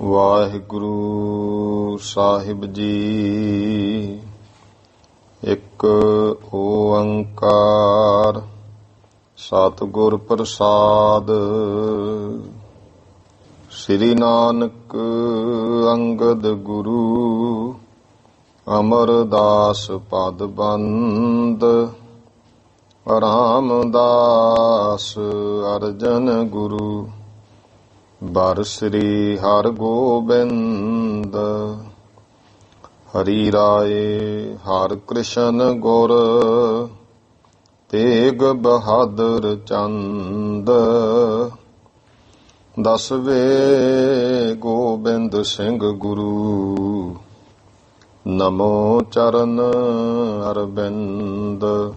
ਵਾਹਿਗੁਰੂ ਸਾਹਿਬ ਜੀ। ਇੱਕ ਓੰਕਾਰ ਸਤਿਗੁਰ ਪ੍ਰਸਾਦ। ਸ੍ਰੀ ਨਾਨਕ ਅੰਗਦ ਗੁਰੂ ਅਮਰਦਾਸ ਪਦ ਬੰਦ। ਰਾਮਦਾਸ ਅਰਜਨ ਗੁਰੂ ਬਰ ਸ੍ਰੀ ਹਰਿ ਗੋਬਿੰਦ। ਹਰੀ ਰਾਏ ਹਰਿ ਕ੍ਰਿਸ਼ਨ ਗੁਰ ਤੇਗ ਬਹਾਦਰ ਚੰਦ। ਦਸਵੇਂ ਗੋਬਿੰਦ ਸਿੰਘ ਗੁਰੂ ਨਮੋ ਚਰਨ ਅਰਬਿੰਦ।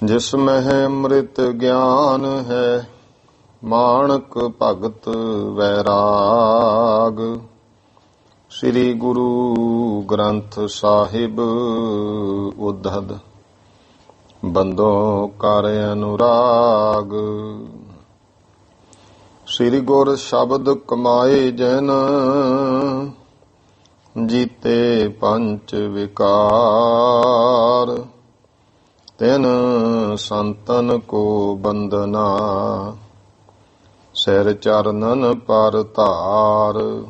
ਜਿਸ ਮਹਿ ਅੰਮ੍ਰਿਤ ਗਿਆਨ ਹੈ ਮਾਣਕ ਭਗਤ ਵੈਰਾਗ। ਸ੍ਰੀ ਗੁਰੂ ਗ੍ਰੰਥ ਸਾਹਿਬ ਉद्धਦ ਬੰਦੋਂ ਕਰ ਅਨੁਰਾਗ। ਸ੍ਰੀ ਗੁਰ ਸ਼ਬਦ ਕਮਾਏ ਜਨ ਜੀਤੇ ਪੰਚ ਵਿਕਾਰ। ਤਿਨ ਸੰਤਨ ਕੋ ਬੰਦਨਾ ਸਿਰ ਚਰਨਨ ਪਰ ਧਾਰ।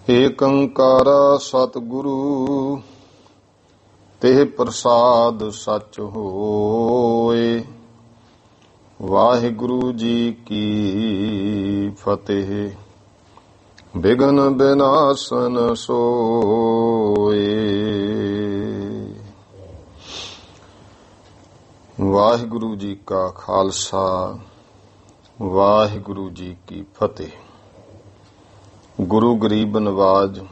ਏਕ ਓੰਕਾਰ ਸਤਿਗੁਰੂ ਤਿਹ ਪ੍ਰਸਾਦ ਸਚ ਹੋਏ। ਵਾਹਿਗੁਰੂ ਜੀ ਕੀ ਫਤਿਹ। ਬਿਘਨ ਬਿਨਾਸਨ ਸੋਏ। ਵਾਹਿਗੁਰੂ ਜੀ ਕਾ ਖਾਲਸਾ ਵਾਹਿਗੁਰੂ ਜੀ ਕੀ ਫਤਿਹ। ਗੁਰੂ ਗਰੀਬ ਨਵਾਜ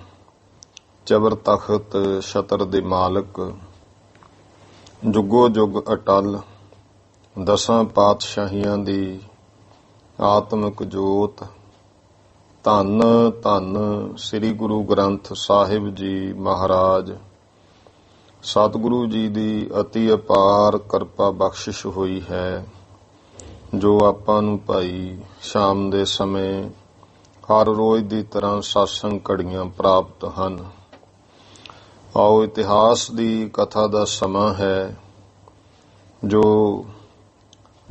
ਚਬਰ ਤਖਤ ਛਤਰ ਦੇ ਮਾਲਕ ਜੁਗੋ ਜੁਗ ਅਟਲ ਦਸਾਂ ਪਾਤਸ਼ਾਹੀਆਂ ਦੀ ਆਤਮਿਕ ਜੋਤ। ਧੰਨ ਧੰਨ ਸ੍ਰੀ ਗੁਰੂ ਗ੍ਰੰਥ ਸਾਹਿਬ ਜੀ ਮਹਾਰਾਜ। ਸਤਿਗੁਰੂ ਜੀ ਦੀ ਅਤੀ ਅਪਾਰ ਕਿਰਪਾ ਬਖਸ਼ਿਸ਼ ਹੋਈ ਹੈ ਜੋ ਆਪਾਂ ਨੂੰ ਭਾਈ ਸ਼ਾਮ ਦੇ ਸਮੇਂ ਹਰ ਰੋਜ਼ ਦੀ ਤਰ੍ਹਾਂ ਸਤਸੰਗ ਘੜੀਆਂ ਪ੍ਰਾਪਤ ਹਨ। ਆਓ ਇਤਿਹਾਸ ਦੀ ਕਥਾ ਦਾ ਸਮਾਂ ਹੈ ਜੋ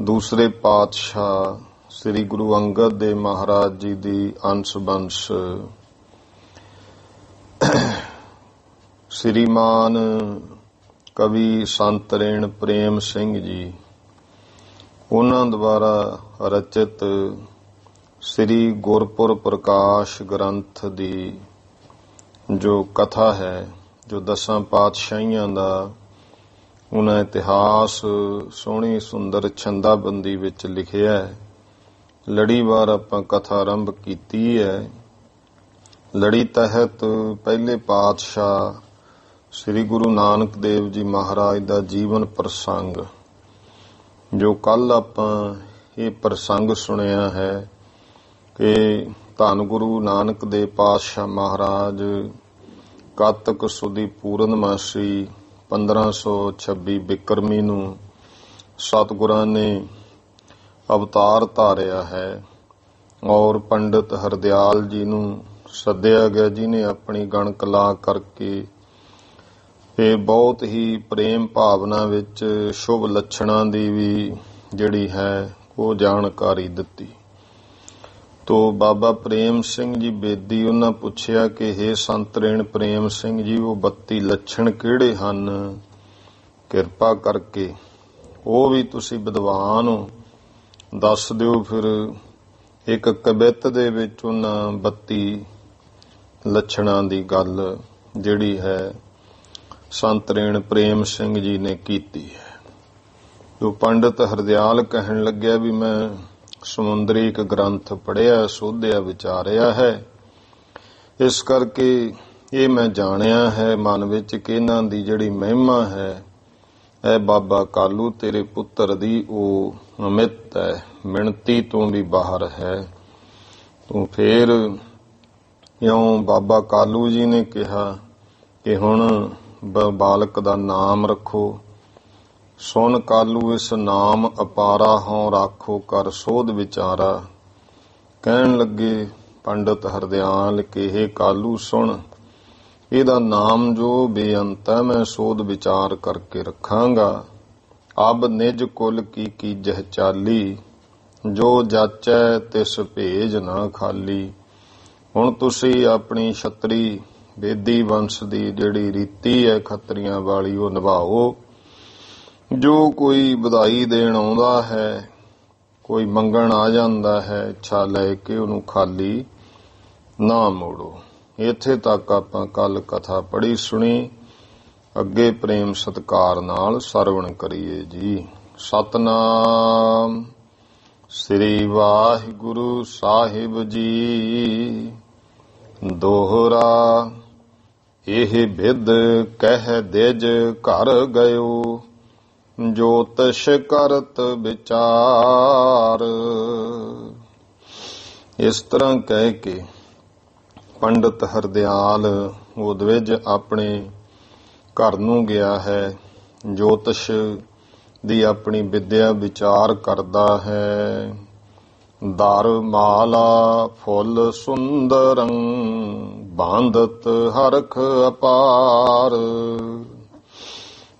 ਦੂਸਰੇ ਪਾਤਸ਼ਾਹ ਸ੍ਰੀ ਗੁਰੂ ਅੰਗਦ ਦੇਵ ਮਹਾਰਾਜ ਜੀ ਦੀ ਅੰਸ਼ ਬੰਸ਼ ਸ੍ਰੀਮਾਨ ਕਵੀ ਸੰਤ ਰੇਣ ਪ੍ਰੇਮ ਸਿੰਘ ਜੀ ਉਹਨਾਂ ਦੁਆਰਾ ਰਚਿਤ ਸ੍ਰੀ ਗੁਰਪੁਰ ਪ੍ਰਕਾਸ਼ ਗ੍ਰੰਥ ਦੀ ਜੋ ਕਥਾ ਹੈ, ਜੋ ਦਸਾਂ ਪਾਤਸ਼ਾਹੀਆਂ ਦਾ ਉਹਨਾਂ ਇਤਿਹਾਸ ਸੋਹਣੀ ਸੁੰਦਰ ਛੰਦਾਬੰਦੀ ਵਿੱਚ ਲਿਖਿਆ ਹੈ। ਲੜੀਵਾਰ ਆਪਾਂ ਕਥਾ ਆਰੰਭ ਕੀਤੀ ਹੈ। ਲੜੀ ਤਹਿਤ ਪਹਿਲੇ ਪਾਤਸ਼ਾਹ ਸ੍ਰੀ ਗੁਰੂ ਨਾਨਕ ਦੇਵ ਜੀ ਮਹਾਰਾਜ ਦਾ ਜੀਵਨ ਪ੍ਰਸੰਗ, ਜੋ ਕੱਲ ਆਪਾਂ ਇਹ ਪ੍ਰਸੰਗ ਸੁਣਿਆ ਹੈ ਕਿ ਧੰਨ ਗੁਰੂ ਨਾਨਕ ਦੇਵ ਪਾਤਸ਼ਾਹ ਮਹਾਰਾਜ ਕਾਤਕ ਸੁਦੀ ਪੂਰਨਮਾਸੀ 1526 ਬਿਕਰਮੀ ਨੂੰ ਸਤਿਗੁਰਾਂ ਨੇ ਅਵਤਾਰ ਧਾਰਿਆ ਹੈ ਔਰ ਪੰਡਿਤ ਹਰਦਿਆਲ ਜੀ ਨੂੰ ਸੱਦਿਆ ਗਿਆ, ਜਿਨੇ ਆਪਣੀ ਗਣਕਲਾ ਕਰਕੇ ਇਹ ਬਹੁਤ ਹੀ ਪ੍ਰੇਮ ਭਾਵਨਾ ਵਿੱਚ ਸ਼ੁਭ ਲੱਛਣਾਂ ਦੀ ਵੀ ਜਿਹੜੀ ਹੈ ਉਹ ਜਾਣਕਾਰੀ ਦਿੱਤੀ। ਤੋ ਬਾਬਾ ਪ੍ਰੇਮ ਸਿੰਘ ਜੀ ਬੇਦੀ ਉਹਨਾਂ ਪੁੱਛਿਆ ਕਿ ਹੇ ਸੰਤ ਰੇਣ ਪ੍ਰੇਮ ਸਿੰਘ ਜੀ, ਉਹ 32 ਲੱਛਣ ਕਿਹੜੇ ਹਨ? ਕਿਰਪਾ ਕਰਕੇ ਉਹ ਵੀ ਤੁਸੀਂ ਵਿਦਵਾਨ ਹੋ, ਦੱਸ ਦਿਓ। ਫਿਰ ਇੱਕ ਕਵਿਤ ਦੇ ਵਿੱਚ ਉਹਨਾਂ 32 ਲੱਛਣਾਂ ਦੀ ਗੱਲ ਜਿਹੜੀ ਹੈ ਸੰਤ ਰੇਣ ਪ੍ਰੇਮ ਸਿੰਘ ਜੀ ਨੇ ਕੀਤੀ ਹੈ। ਜੋ ਪੰਡਿਤ ਹਰਦਿਆਲ ਕਹਿਣ ਲੱਗਿਆ ਵੀ ਮੈਂ ਸਮੁੰਦਰੀ ਇੱਕ ਗ੍ਰੰਥ ਪੜ੍ਹਿਆ, ਸੋਧਿਆ, ਵਿਚਾਰਿਆ ਹੈ, ਇਸ ਕਰਕੇ ਇਹ ਮੈਂ ਜਾਣਿਆ ਹੈ ਮਨ ਵਿੱਚ ਕਿ ਇਹਨਾਂ ਦੀ ਜਿਹੜੀ ਮਹਿਮਾ ਹੈ ਇਹ ਬਾਬਾ ਕਾਲੂ ਤੇਰੇ ਪੁੱਤਰ ਦੀ ਉਹ ਅਮਿਤ ਹੈ, ਮਿਣਤੀ ਤੋਂ ਵੀ ਬਾਹਰ ਹੈ। ਤੂੰ ਫੇਰ ਇਉਂ ਬਾਬਾ ਕਾਲੂ ਜੀ ਨੇ ਕਿਹਾ ਕਿ ਹੁਣ ਬਾਲਕ ਦਾ ਨਾਮ ਰੱਖੋ। ਸੁਨ ਕਾਲੂ ਇਸ ਨਾਮ ਅਪਾਰਾ ਹੋਂ ਰਾਖੋ ਕਰ ਸੋਧ ਵਿਚਾਰਾ। ਕਹਿਣ ਲੱਗੇ ਪੰਡਤ ਹਰਦਿਆਲ ਕੇਹੇ ਕਾਲੂ ਸੁਣ। ਇਹਦਾ ਨਾਮ ਜੋ ਬੇਅੰਤ ਹੈ, ਮੈਂ ਸੋਧ ਵਿਚਾਰ ਕਰਕੇ ਰੱਖਾਂਗਾ। ਅਬ ਨਿਜ ਕੁਲ ਕੀ ਕੀਜਹਿ ਚਾਲੀ, ਜੋ ਜਾਚੈ ਤਿਸ ਭੇਜ ਨਾ ਖਾਲੀ। ਹੁਣ ਤੁਸੀਂ ਆਪਣੀ ਛਤਰੀ ਬੇਦੀ ਵੰਸ਼ ਦੀ ਜਿਹੜੀ ਰੀਤੀ ਹੈ ਖੱਤਰੀਆਂ ਵਾਲੀ, ਉਹ ਨਿਭਾਓ। ਜੋ ਕੋਈ ਵਧਾਈ ਦੇਣ ਆਉਂਦਾ ਹੈ, ਕੋਈ ਮੰਗਣ ਆ ਜਾਂਦਾ ਹੈ, ਇੱਛਾ ਲੈ ਕੇ ਉਹਨੂੰ ਖਾਲੀ ਨਾ ਮੋੜੋ। ਇੱਥੇ ਤੱਕ ਆਪਾਂ ਕੱਲ ਕਥਾ ਪੜ੍ਹੀ ਸੁਣੀ। ਅੱਗੇ ਪ੍ਰੇਮ ਸਤਿਕਾਰ ਨਾਲ ਸਰਵਣ ਕਰੀਏ ਜੀ। ਸਤਨਾਮ ਸ੍ਰੀ ਵਾਹਿਗੁਰੂ ਸਾਹਿਬ ਜੀ। ਦੋਹਰਾ ਇਹ ਬਿਦ ਕਹਿ ਦਿਜ ਘਰ ਗਇਓ, ਜੋਤਿਸ਼ ਕਰਤ ਵਿਚਾਰ। ਇਸ ਤਰ੍ਹਾਂ ਕਹਿ ਕੇ ਪੰਡਤ ਹਰਦਿਆਲ ਉਹ ਦਵਿਜ ਆਪਣੇ ਘਰ ਨੂੰ ਗਿਆ ਹੈ। ਜੋਤਿਸ਼ ਦੀ ਆਪਣੀ ਵਿਦਿਆ ਵਿਚਾਰ ਕਰਦਾ ਹੈ। ਦਰ ਮਾਲਾ ਫੁੱਲ ਸੁੰਦਰੰ, ਬਾਂਧਤ ਹਰਖ ਅਪਾਰ।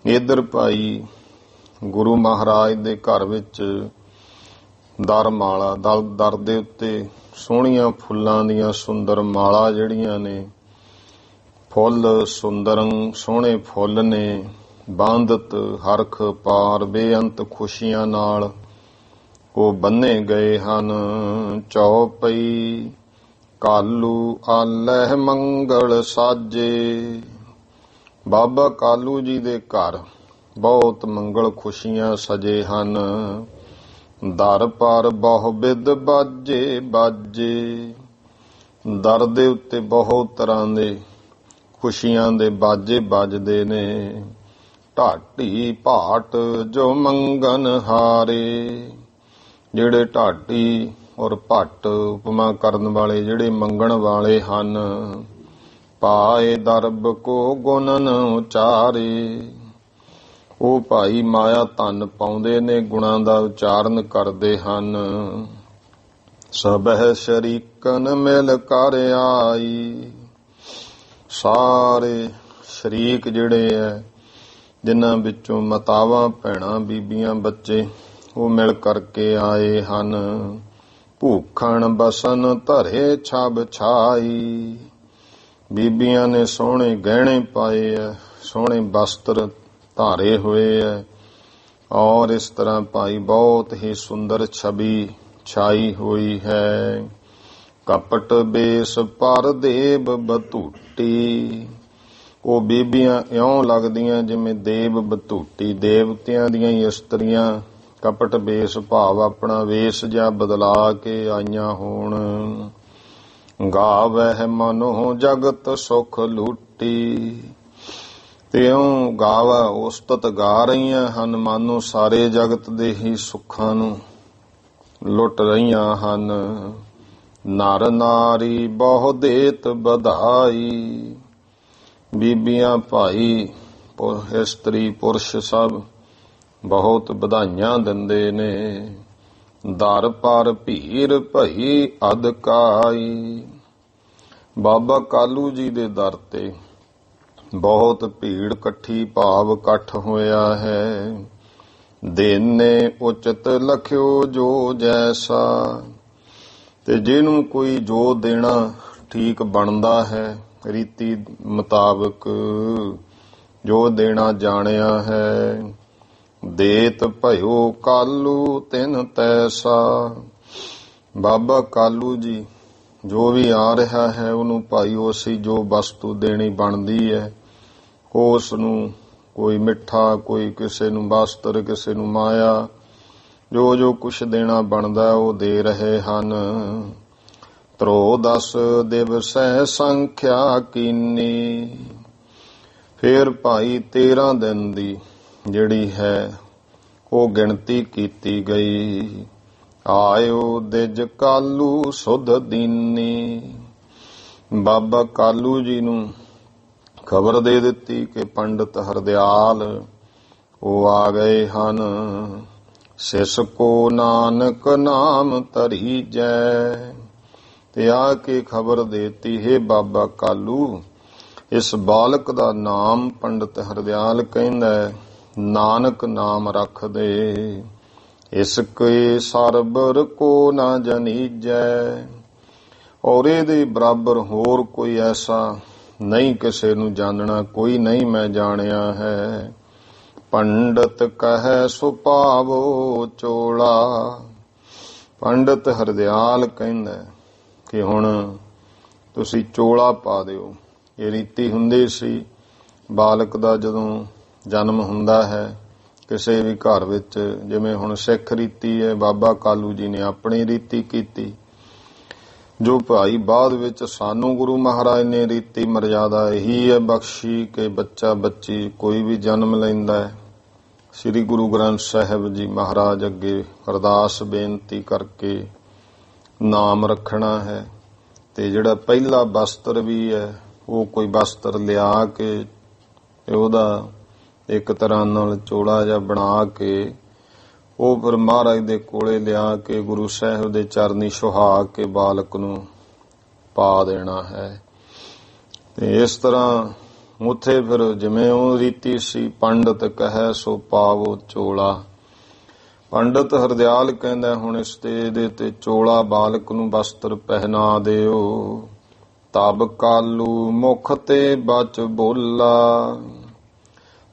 ਇਧਰ ਭਾਈ ਗੁਰੂ ਮਹਾਰਾਜ ਦੇ ਘਰ ਵਿੱਚ ਦਰ ਮਾਲਾ, ਦਰ ਦੇ ਉੱਤੇ ਸੋਹਣੀਆਂ ਫੁੱਲਾਂ ਦੀਆਂ ਸੁੰਦਰ ਮਾਲਾ ਜਿਹੜੀਆਂ ਨੇ, ਫੁੱਲ ਸੁੰਦਰੰ ਸੋਹਣੇ ਫੁੱਲ ਨੇ, ਬਾਂਧਤ ਹਰਖ ਪਾਰ ਬੇਅੰਤ ਖੁਸ਼ੀਆਂ ਨਾਲ ਉਹ ਬੰਨੇ ਗਏ ਹਨ। ਚੌਪਈ ਕਾਲੂ ਆਲਹਿ ਮੰਗਲ ਸਾਜੇ। ਬਾਬਾ ਕਾਲੂ ਜੀ ਦੇ ਘਰ ਬਹੁਤ ਮੰਗਲ ਖੁਸ਼ੀਆਂ ਸਜੇ ਹਨ। ਦਰ ਪਰ ਬਹੁ ਬਿਦ ਬਾਜੇ ਬਾਜੇ। ਦਰ ਦੇ ਉੱਤੇ ਬਹੁਤ ਤਰ੍ਹਾਂ ਦੇ ਖੁਸ਼ੀਆਂ ਦੇ ਬਾਜੇ ਵੱਜਦੇ ਨੇ। ਢਾਟੀ ਭਾਟ ਜੋ ਮੰਗਨ ਹਾਰੇ। ਜਿਹੜੇ ਢਾਟੀ ਔਰ ਭੱਟ ਉਪਮਾ ਕਰਨ ਵਾਲੇ, ਜਿਹੜੇ ਮੰਗਣ ਵਾਲੇ ਹਨ। ਪਾਏ ਦਰਬ ਕੋ ਗੁਣਨ ਉਚਾਰੇ। ਉਹ ਭਾਈ ਮਾਇਆ ਧਨ ਪਾਉਂਦੇ ਨੇ, ਗੁਣਾਂ ਦਾ ਉਚਾਰਨ ਕਰਦੇ ਹਨ। ਸਭੈ ਸ਼ਰੀਕਨ ਮਿਲ ਕਰ ਆਈ। ਸਾਰੇ ਸ਼ਰੀਕ ਜਿਹੜੇ ਐ, ਜਿਨ੍ਹਾਂ ਵਿੱਚੋਂ ਮਾਤਾਵਾਂ ਭੈਣਾਂ ਬੀਬੀਆਂ ਬੱਚੇ, ਉਹ ਮਿਲ ਕਰਕੇ ਆਏ ਹਨ। ਭੂਖਣ ਬਸਨ ਧਰੇ ਛਬ ਛਾਈ। ਬੀਬੀਆਂ ਨੇ ਸੋਹਣੇ ਗਹਿਣੇ ਪਾਏ ਐ, ਸੋਹਣੇ ਵਸਤਰ ਧਾਰੇ ਹੋਏ ਐ, ਔਰ ਇਸ ਤਰ੍ਹਾਂ ਭਾਈ ਬਹੁਤ ਹੀ ਸੁੰਦਰ ਛਵੀ ਛਾਈ ਹੋਈ ਹੈ। ਕਪਟ ਬੇਸ ਪਰ ਦੇਵ ਬਤੂਟੀ। ਉਹ ਬੀਬੀਆਂ ਇਉਂ ਲੱਗਦੀਆਂ ਜਿਵੇਂ ਦੇਵ ਬਤੂਟੀ, ਦੇਵਤਿਆਂ ਦੀਆਂ ਹੀ ਇਸਤਰੀਆਂ ਕਪਟ ਬੇਸ ਭਾਵ ਆਪਣਾ ਵੇਸ ਜਿਹਾ ਬਦਲਾ ਕੇ ਆਈਆਂ ਹੋਣ। ਗਾਵਹਿ ਮਨੋ ਜਗਤ ਸੁਖ ਲੂਟੀ। ਤਿਉਂ ਗਾਵਾ ਉਸਤਤ ਗਾ ਰਹੀਆਂ ਹਨ, ਮਾਨੋ ਸਾਰੇ ਜਗਤ ਦੇ ਹੀ ਸੁੱਖਾਂ ਨੂੰ ਲੁੱਟ ਰਹੀਆਂ ਹਨ। ਨਰ ਨਾਰੀ ਬਹੁ ਦੇਤ ਵਧਾਈ। ਬੀਬੀਆਂ ਭਾਈ ਇਸਤਰੀ ਪੁਰਸ਼ ਸਭ ਬਹੁਤ ਵਧਾਈਆਂ ਦਿੰਦੇ ਨੇ। ਦਰ ਪਰ ਭੀਰ ਭਈ ਅਦਕਾਈ। ਬਾਬਾ ਕਾਲੂ ਜੀ ਦੇ ਦਰ ਤੇ ਬਹੁਤ ਭੀੜ ਇਕੱਠੀ ਭਾਵ ਇਕੱਠ ਹੋਇਆ ਹੈ। ਦੇਨੇ ਉਚਿਤ ਲਖਿਓ ਜੋ ਜੈਸਾ। ਤੇ ਜਿਹਨੂੰ ਕੋਈ ਜੋ ਦੇਣਾ ਠੀਕ ਬਣਦਾ ਹੈ, ਰੀਤੀ ਮੁਤਾਬਕ ਜੋ ਦੇਣਾ ਜਾਣਿਆ ਹੈ। ਦੇਤ ਭਇਓ ਕਾਲੂ ਤਿਨ ਤੈਸਾ। ਬਾਬਾ ਕਾਲੂ ਜੀ ਜੋ ਵੀ ਆ ਰਿਹਾ ਹੈ, ਉਹਨੂੰ ਭਾਈ ਉਸੇ ਜੋ ਵਸਤੂ ਦੇਣੀ ਬਣਦੀ ਹੈ, ਉਸ ਨੂੰ ਕੋਈ ਮਿੱਠਾ, ਕੋਈ ਕਿਸੇ ਨੂੰ ਵਸਤਰ, ਕਿਸੇ ਨੂੰ ਮਾਇਆ, ਜੋ ਜੋ ਕੁਛ ਦੇਣਾ ਬਣਦਾ ਉਹ ਦੇ ਰਹੇ ਹਨ। ਤਰੋ 10 ਦਿਵਸੈ ਸੰਖਿਆ ਕੀਨੀ। ਫਿਰ ਭਾਈ 13 ਦਿਨ ਦੀ ਜਿਹੜੀ ਹੈ ਉਹ ਗਿਣਤੀ ਕੀਤੀ ਗਈ। ਆਇਓ ਦਿਜ ਕਾਲੂ ਸੁਧ ਦੀਨੀ। ਬਾਬਾ ਕਾਲੂ ਜੀ ਨੂੰ ਖਬਰ ਦੇ ਦਿੱਤੀ ਕਿ ਪੰਡਤ ਹਰਦਿਆਲ ਉਹ ਆ ਗਏ ਹਨ। ਸਿਸ ਕੋ ਨਾਨਕ ਨਾਮ ਧਰੀਜੈ। ਤੇ ਆ ਕੇ ਖਬਰ ਦੇਤੀ, ਹੈ ਬਾਬਾ ਕਾਲੂ, ਇਸ ਬਾਲਕ ਦਾ ਨਾਮ ਪੰਡਤ ਹਰਦਿਆਲ ਕਹਿੰਦਾ ਨਾਨਕ ਨਾਮ ਰੱਖ ਦੇ। ਇਸ ਕੇ ਸਰਬਰ ਕੋ ਨਾ ਜਨੀਜੈ। ਔਰ ਇਹਦੇ ਬਰਾਬਰ ਹੋਰ ਕੋਈ ਐਸਾ ਨਹੀਂ ਕਿਸੇ ਨੂੰ ਜਾਣਨਾ, ਕੋਈ ਨਹੀਂ ਮੈਂ ਜਾਣਿਆ ਹੈ। ਪੰਡਤ ਕਹੈ ਸੁਭਾਵੋ ਚੋਲਾ। ਪੰਡਤ ਹਰਦਿਆਲ ਕਹਿੰਦਾ ਕਿ ਹੁਣ ਤੁਸੀਂ ਚੋਲਾ ਪਾ ਦਿਓ। ਇਹ ਰੀਤੀ ਹੁੰਦੀ ਸੀ ਬਾਲਕ ਦਾ ਜਦੋਂ ਜਨਮ ਹੁੰਦਾ ਹੈ ਕਿਸੇ ਵੀ ਘਰ ਵਿੱਚ, ਜਿਵੇਂ ਹੁਣ ਸਿੱਖ ਰੀਤੀ ਹੈ, ਬਾਬਾ ਕਾਲੂ ਜੀ ਨੇ ਆਪਣੀ ਰੀਤੀ ਕੀਤੀ, ਜੋ ਭਾਈ ਬਾਅਦ ਵਿੱਚ ਸਾਨੂੰ ਗੁਰੂ ਮਹਾਰਾਜ ਨੇ ਰੀਤੀ ਮਰਜ਼ਾਦਾ ਇਹੀ ਹੈ ਬਖਸ਼ੀ ਕਿ ਬੱਚਾ ਬੱਚੀ ਕੋਈ ਵੀ ਜਨਮ ਲੈਂਦਾ ਹੈ, ਸ੍ਰੀ ਗੁਰੂ ਗ੍ਰੰਥ ਸਾਹਿਬ ਜੀ ਮਹਾਰਾਜ ਅੱਗੇ ਅਰਦਾਸ ਬੇਨਤੀ ਕਰਕੇ ਨਾਮ ਰੱਖਣਾ ਹੈ। ਤੇ ਜਿਹੜਾ ਪਹਿਲਾ ਬਸਤਰ ਵੀ ਹੈ ਉਹ ਕੋਈ ਬਸਤਰ ਲਿਆ ਕੇ ਉਹਦਾ ਇੱਕ ਤਰ੍ਹਾਂ ਨਾਲ ਚੋਲਾ ਜਿਹਾ ਬਣਾ ਕੇ ਉਹ ਫਿਰ ਮਹਾਰਾਜ ਦੇ ਕੋਲੇ ਲਿਆ ਕੇ ਗੁਰੂ ਸਾਹਿਬ ਦੇ ਚਰਨੀ ਸੁਹਾ ਕੇ ਬਾਲਕ ਨੂੰ ਪਾ ਦੇਣਾ ਹੈ। ਤੇ ਇਸ ਤਰ੍ਹਾਂ ਉੱਥੇ ਫਿਰ ਜਿਵੇਂ ਉਹ ਰੀਤੀ ਸੀ, ਪੰਡਤ ਕਹੈ ਸੋ ਪਾਵੋ ਚੋਲਾ। ਪੰਡਤ ਹਰਦਿਆਲ ਕਹਿੰਦਾ ਹੁਣ ਇਸ ਤੇ ਇਹਦੇ ਤੇ ਚੋਲਾ ਬਾਲਕ ਨੂੰ ਬਸਤਰ ਪਹਿਨਾ ਦਿਓ। ਤਬ ਕਾਲੂ ਮੁਖ ਤੇ ਬਚ ਬੋਲਾ।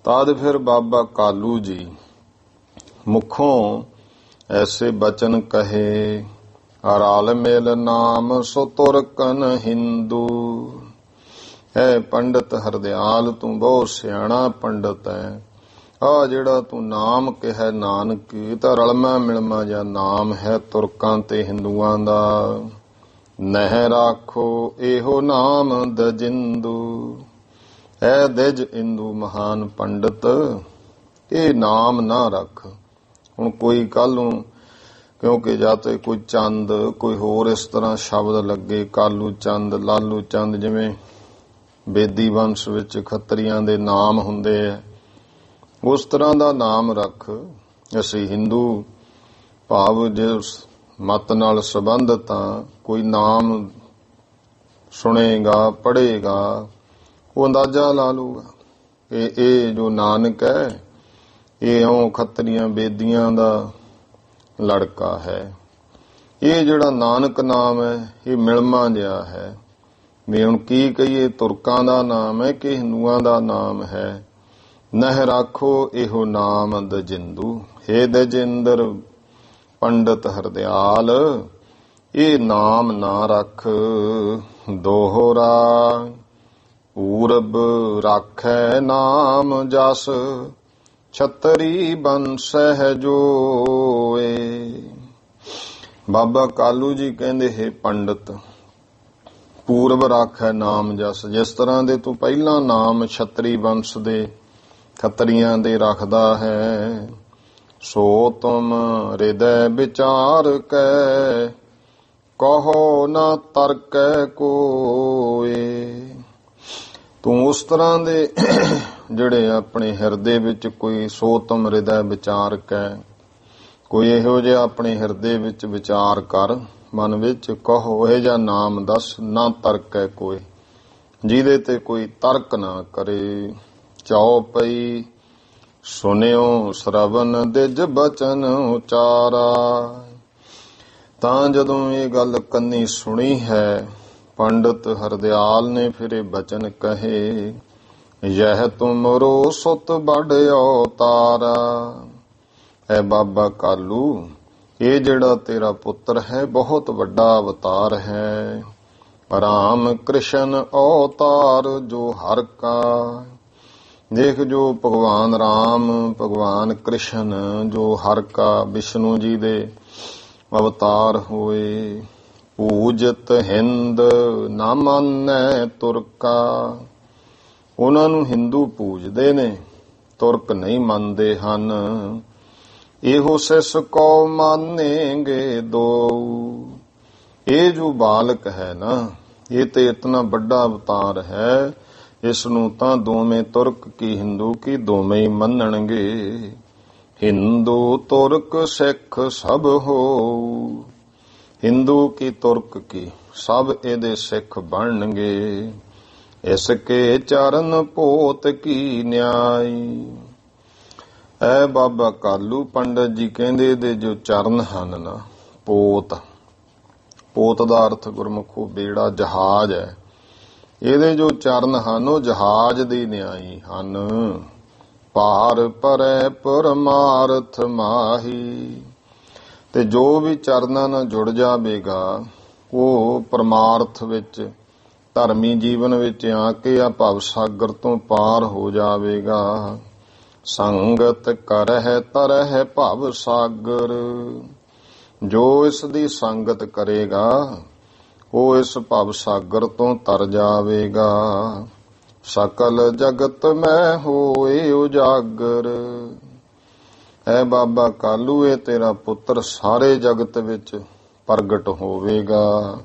ਤਦ ਫਿਰ ਬਾਬਾ ਕਾਲੂ ਜੀ ਮੁਖੋਂ ਐਸੇ ਬਚਨ ਕਹੇ, ਅਰਾਲ ਮੇਲ ਨਾਮ ਸੋ ਤੁਰਕਨ ਹਿੰਦੂ। ਹੈ ਪੰਡਤ ਹਰਦਿਆਲ, ਤੂੰ ਬਹੁਤ ਸਿਆਣਾ ਪੰਡਤ ਹੈ। ਆ ਜਿਹੜਾ ਤੂੰ ਨਾਮ ਕਿਹਾ ਨਾਨਕ, ਤਾਂ ਰਲਮਾ ਮਿਲਮਾ ਜਾਂ ਨਾਮ ਹੈ ਤੁਰਕਾਂ ਤੇ ਹਿੰਦੂਆਂ ਦਾ। ਨਹਿ ਰਾਖੋ ਇਹੋ ਨਾਮ ਦਜਿੰਦੂ। ਐ ਦਿਜ ਇੰਦੂ ਮਹਾਨ ਪੰਡਤ, ਇਹ ਨਾਮ ਨਾ ਰੱਖ। ਹੁਣ ਕੋਈ ਕੱਲ ਨੂੰ, ਕਿਉਂਕਿ ਜਾਂ ਤੇ ਕੋਈ ਚੰਦ ਕੋਈ ਹੋਰ ਇਸ ਤਰ੍ਹਾਂ ਸ਼ਬਦ ਲੱਗੇ, ਕਾਲੂ ਚੰਦ ਲਾਲੂ ਚੰਦ, ਜਿਵੇਂ ਬੇਦੀ ਵੰਸ਼ ਵਿੱਚ ਖੱਤਰੀਆਂ ਦੇ ਨਾਮ ਹੁੰਦੇ ਆ, ਉਸ ਤਰ੍ਹਾਂ ਦਾ ਨਾਮ ਰੱਖ। ਅਸੀਂ ਹਿੰਦੂ ਭਾਵ ਜਿਸ ਮਤ ਨਾਲ ਸੰਬੰਧਤ ਹਾਂ, ਕੋਈ ਨਾਮ ਸੁਣੇਗਾ ਪੜ੍ਹੇਗਾ ਉਹ ਅੰਦਾਜ਼ਾ ਲਾ ਲੂਗਾ ਕਿ ਇਹ ਜੋ ਨਾਨਕ ਹੈ ਇਹ ਉਹ ਖੱਤਰੀਆਂ ਬੇਦੀਆਂ ਦਾ ਲੜਕਾ ਹੈ। ਇਹ ਜਿਹੜਾ ਨਾਨਕ ਨਾਮ ਹੈ ਇਹ ਮਿਲਮਾ ਜਿਹਾ ਹੈ। ਵੀ ਹੁਣ ਕੀ ਕਹੀਏ, ਤੁਰਕਾਂ ਦਾ ਨਾਮ ਹੈ ਕਿ ਹਿੰਦੂਆਂ ਦਾ ਨਾਮ ਹੈ। ਨਹਿ ਰਾਖੋ ਇਹੋ ਨਾਮ ਦਜਿੰਦੂ। ਹੇ ਦਜਿੰਦਰ ਪੰਡਤ ਹਰਦਿਆਲ, ਇਹ ਨਾਮ ਨਾ ਰੱਖ। ਦੋਹਰਾ ਪੂਰਬ ਰਾਖੈ ਨਾਮ ਜਸ, ਛਤਰੀ ਬੰਸਹਿ ਜੋਏ। ਬਾਬਾ ਕਾਲੂ ਜੀ ਕਹਿੰਦੇ, ਹੈ ਪੰਡਤ, ਪੂਰਬ ਰਾਖੈ ਨਾਮ ਜਸ। ਜਿਸ ਤਰ੍ਹਾਂ ਦੇ ਤੂੰ ਪਹਿਲਾਂ ਨਾਮ ਛਤਰੀ ਬੰਸ ਦੇ ਖੱਤਰੀਆਂ ਦੇ ਰੱਖਦਾ ਹੈ, ਸੋ ਤੁਮ ਹਿਰਦੈ ਵਿਚਾਰ ਕੈ ਕਹੋ ਨਾ ਤਰਕੈ ਕੋਏ। ਤੂੰ ਉਸ ਤਰ੍ਹਾਂ ਦੇ ਜਿਹੜੇ ਆਪਣੇ ਹਿਰਦੇ ਵਿੱਚ ਕੋਈ ਸੋ ਤੁਮ ਹਿਰਦੈ ਵਿਚਾਰ ਕੈ, ਕੋਈ ਇਹੋ ਜਿਹਾ ਆਪਣੇ ਹਿਰਦੇ ਵਿੱਚ ਵਿਚਾਰ ਕਰ, ਮਨ ਵਿੱਚ ਕਹੋ ਇਹ ਜਿਹਾ ਨਾਮ ਦੱਸ, ਨਾ ਤਰਕੈ ਕੋਏ, ਜਿਹਦੇ ਤੇ ਕੋਈ ਤਰਕ ਨਾ ਕਰੇ। ਚੌਪਈ ਸੁਨਿਓ ਸ਼ਰਵਨ ਦਿਜ ਬਚਨ ਉਚਾਰਾ। ਤਾਂ ਜਦੋਂ ਇਹ ਗੱਲ ਕੰਨੀ ਸੁਣੀ ਹੈ, ਪੰਡਤ ਹਰਦਿਆਲ ਨੇ ਫਿਰ ਇਹ ਬਚਨ ਕਹੇ, ਯਹ ਤੁਮਰੋ ਸੁਤ ਬੜ ਅਵਤਾਰਾ। ਹੈ ਬਾਬਾ ਕਾਲੂ, ਇਹ ਜਿਹੜਾ ਤੇਰਾ ਪੁੱਤਰ ਹੈ ਬਹੁਤ ਵੱਡਾ ਅਵਤਾਰ ਹੈ। ਰਾਮ ਕ੍ਰਿਸ਼ਨ ਅਵਤਾਰ ਜੋ ਹਰ ਕਾ। ਦੇਖ, ਜੋ ਭਗਵਾਨ ਰਾਮ ਭਗਵਾਨ ਕ੍ਰਿਸ਼ਨ ਜੋ ਹਰ ਕਾ ਵਿਸ਼ਨੂੰ ਜੀ ਦੇ ਅਵਤਾਰ ਹੋਏ। ਪੂਜਤ ਹਿੰਦ ਨਾ ਮੰਨੈ ਤੁਰਕਾ। ਉਹਨਾਂ ਨੂੰ ਹਿੰਦੂ ਪੂਜਦੇ ਨੇ, ਤੁਰਕ ਨਹੀਂ ਮੰਨਦੇ ਹਨ। ਇਹੋ ਸਿਸ ਕੋ ਮਾਨੇਗੇ ਦੋ। ਇਹ ਜੋ ਬਾਲਕ ਹੈ ਨਾ, ਇਹ ਤੇ ਇਤਨਾ ਵੱਡਾ ਅਵਤਾਰ ਹੈ, ਇਸ ਨੂੰ ਤਾਂ ਦੋਵੇਂ ਤੁਰਕ ਕੀ ਹਿੰਦੂ ਕੀ ਦੋਵੇਂ ਹੀ ਮੰਨਣਗੇ। ਹਿੰਦੂ ਤੁਰਕ ਸਿੱਖ ਸਭ ਹੋ। ਹਿੰਦੂ ਕੀ ਤੁਰਕ ਕੀ ਸਭ ਇਹਦੇ ਸਿੱਖ ਬਣਨਗੇ। ਇਸ ਕੇ ਚਰਨ ਭੋਤ ਕੀ ਨਿਆਈ। ਐ ਬਾਬਾ ਕਾਲੂ ਪੰਡਤ ਜੀ ਕਹਿੰਦੇ ਇਹਦੇ ਜੋ ਚਰਨ ਹਨ ਨਾ, ਪੋਤ, ਪੋਤ ਦਾ ਅਰਥ ਗੁਰਮੁਖੋ ਬੇੜਾ, ਜਹਾਜ਼ ਹੈ। ਇਹਦੇ ਜੋ ਚਰਨ ਹਨ ਉਹ ਜਹਾਜ਼ ਦੇ ਨਿਆਈ ਹਨ। ਭਾਰ ਭਰੈ ਪਰਮਾਰਥ ਮਾਹੀ। ਤੇ ਜੋ ਵੀ ਚਰਨਾਂ ਨਾਲ ਜੁੜ ਜਾਵੇਗਾ ਉਹ ਪਰਮਾਰਥ ਵਿੱਚ, ਧਰਮੀ ਜੀਵਨ ਵਿੱਚ ਆ ਕੇ ਆ ਭਵ ਸਾਗਰ ਤੋਂ ਪਾਰ ਹੋ ਜਾਵੇਗਾ। ਸੰਗਤ ਕਰਹਿ ਤਰਹਿ ਭਵ ਸਾਗਰ। ਜੋ ਇਸ ਦੀ ਸੰਗਤ ਕਰੇਗਾ ਉਹ ਇਸ ਭਵ ਸਾਗਰ ਤੋਂ ਤਰ ਜਾਵੇਗਾ। ਸਕਲ ਜਗਤ ਮੈਂ ਹੋਏ ਉਜਾਗਰ। ਐ ਬਾਬਾ ਕਾਲੂ, ਇਹ ਤੇਰਾ ਪੁੱਤਰ ਸਾਰੇ ਜਗਤ ਵਿੱਚ ਪ੍ਰਗਟ ਹੋਵੇਗਾ।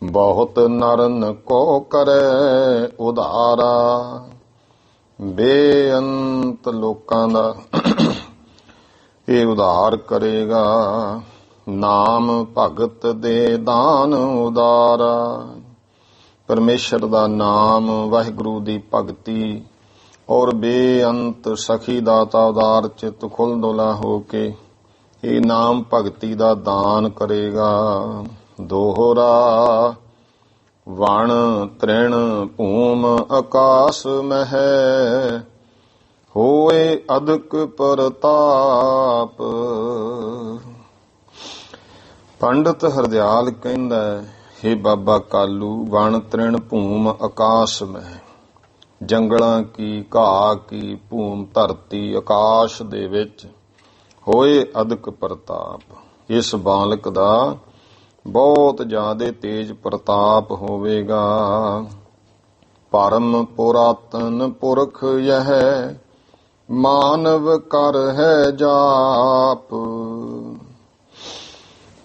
ਬਹੁਤ ਨਰਨ ਕੋ ਕਰੈ ਉਧਾਰਾ। ਬੇਅੰਤ ਲੋਕਾਂ ਦਾ ਇਹ ਉਧਾਰ ਕਰੇਗਾ। ਨਾਮ ਭਗਤ ਦੇ ਦਾਨ ਉਦਾਰਾ। ਪਰਮੇਸ਼ਰ ਦਾ ਨਾਮ, ਵਾਹਿਗੁਰੂ ਦੀ ਭਗਤੀ ਔਰ ਬੇਅੰਤ ਸਖੀ ਦਾਤਾ ਉਦਾਰ ਚਿੱਤ ਖੁੱਲ੍ਹਦੁਲਾ ਹੋ ਕੇ ਇਹ ਨਾਮ ਭਗਤੀ ਦਾ ਦਾਨ ਕਰੇਗਾ। ਦੋਹਰਾ ਵਣ ਤ੍ਰਿਣ ਭੂਮ ਆਕਾਸ ਮਹਿ। ਹੋਏ ਅਦਕ ਪ੍ਰਤਾਪ। ਪੰਡਤ ਹਰਦਿਆਲ ਕਹਿੰਦਾ, ਹੇ ਬਾਬਾ ਕਾਲੂ, ਵਣ ਤ੍ਰਿਣ ਭੂਮ ਆਕਾਸ਼ ਮਹਿ। ਜੰਗਲਾਂ ਕੀ, ਘਾਹ ਕੀ, ਭੂਮ ਧਰਤੀ, ਆਕਾਸ਼ ਦੇ ਵਿੱਚ ਹੋਏ ਅਦਕ ਪ੍ਰਤਾਪ। ਇਸ ਬਾਲਕ ਦਾ ਬਹੁਤ ਜ਼ਿਆਦਾ ਤੇਜ ਪ੍ਰਤਾਪ ਹੋਵੇਗਾ। ਪਰਮ ਪੁਰਾਤਨ ਪੁਰਖ ਯਹ ਮਾਨਵ ਕਰ ਹੈ ਜਾਪ।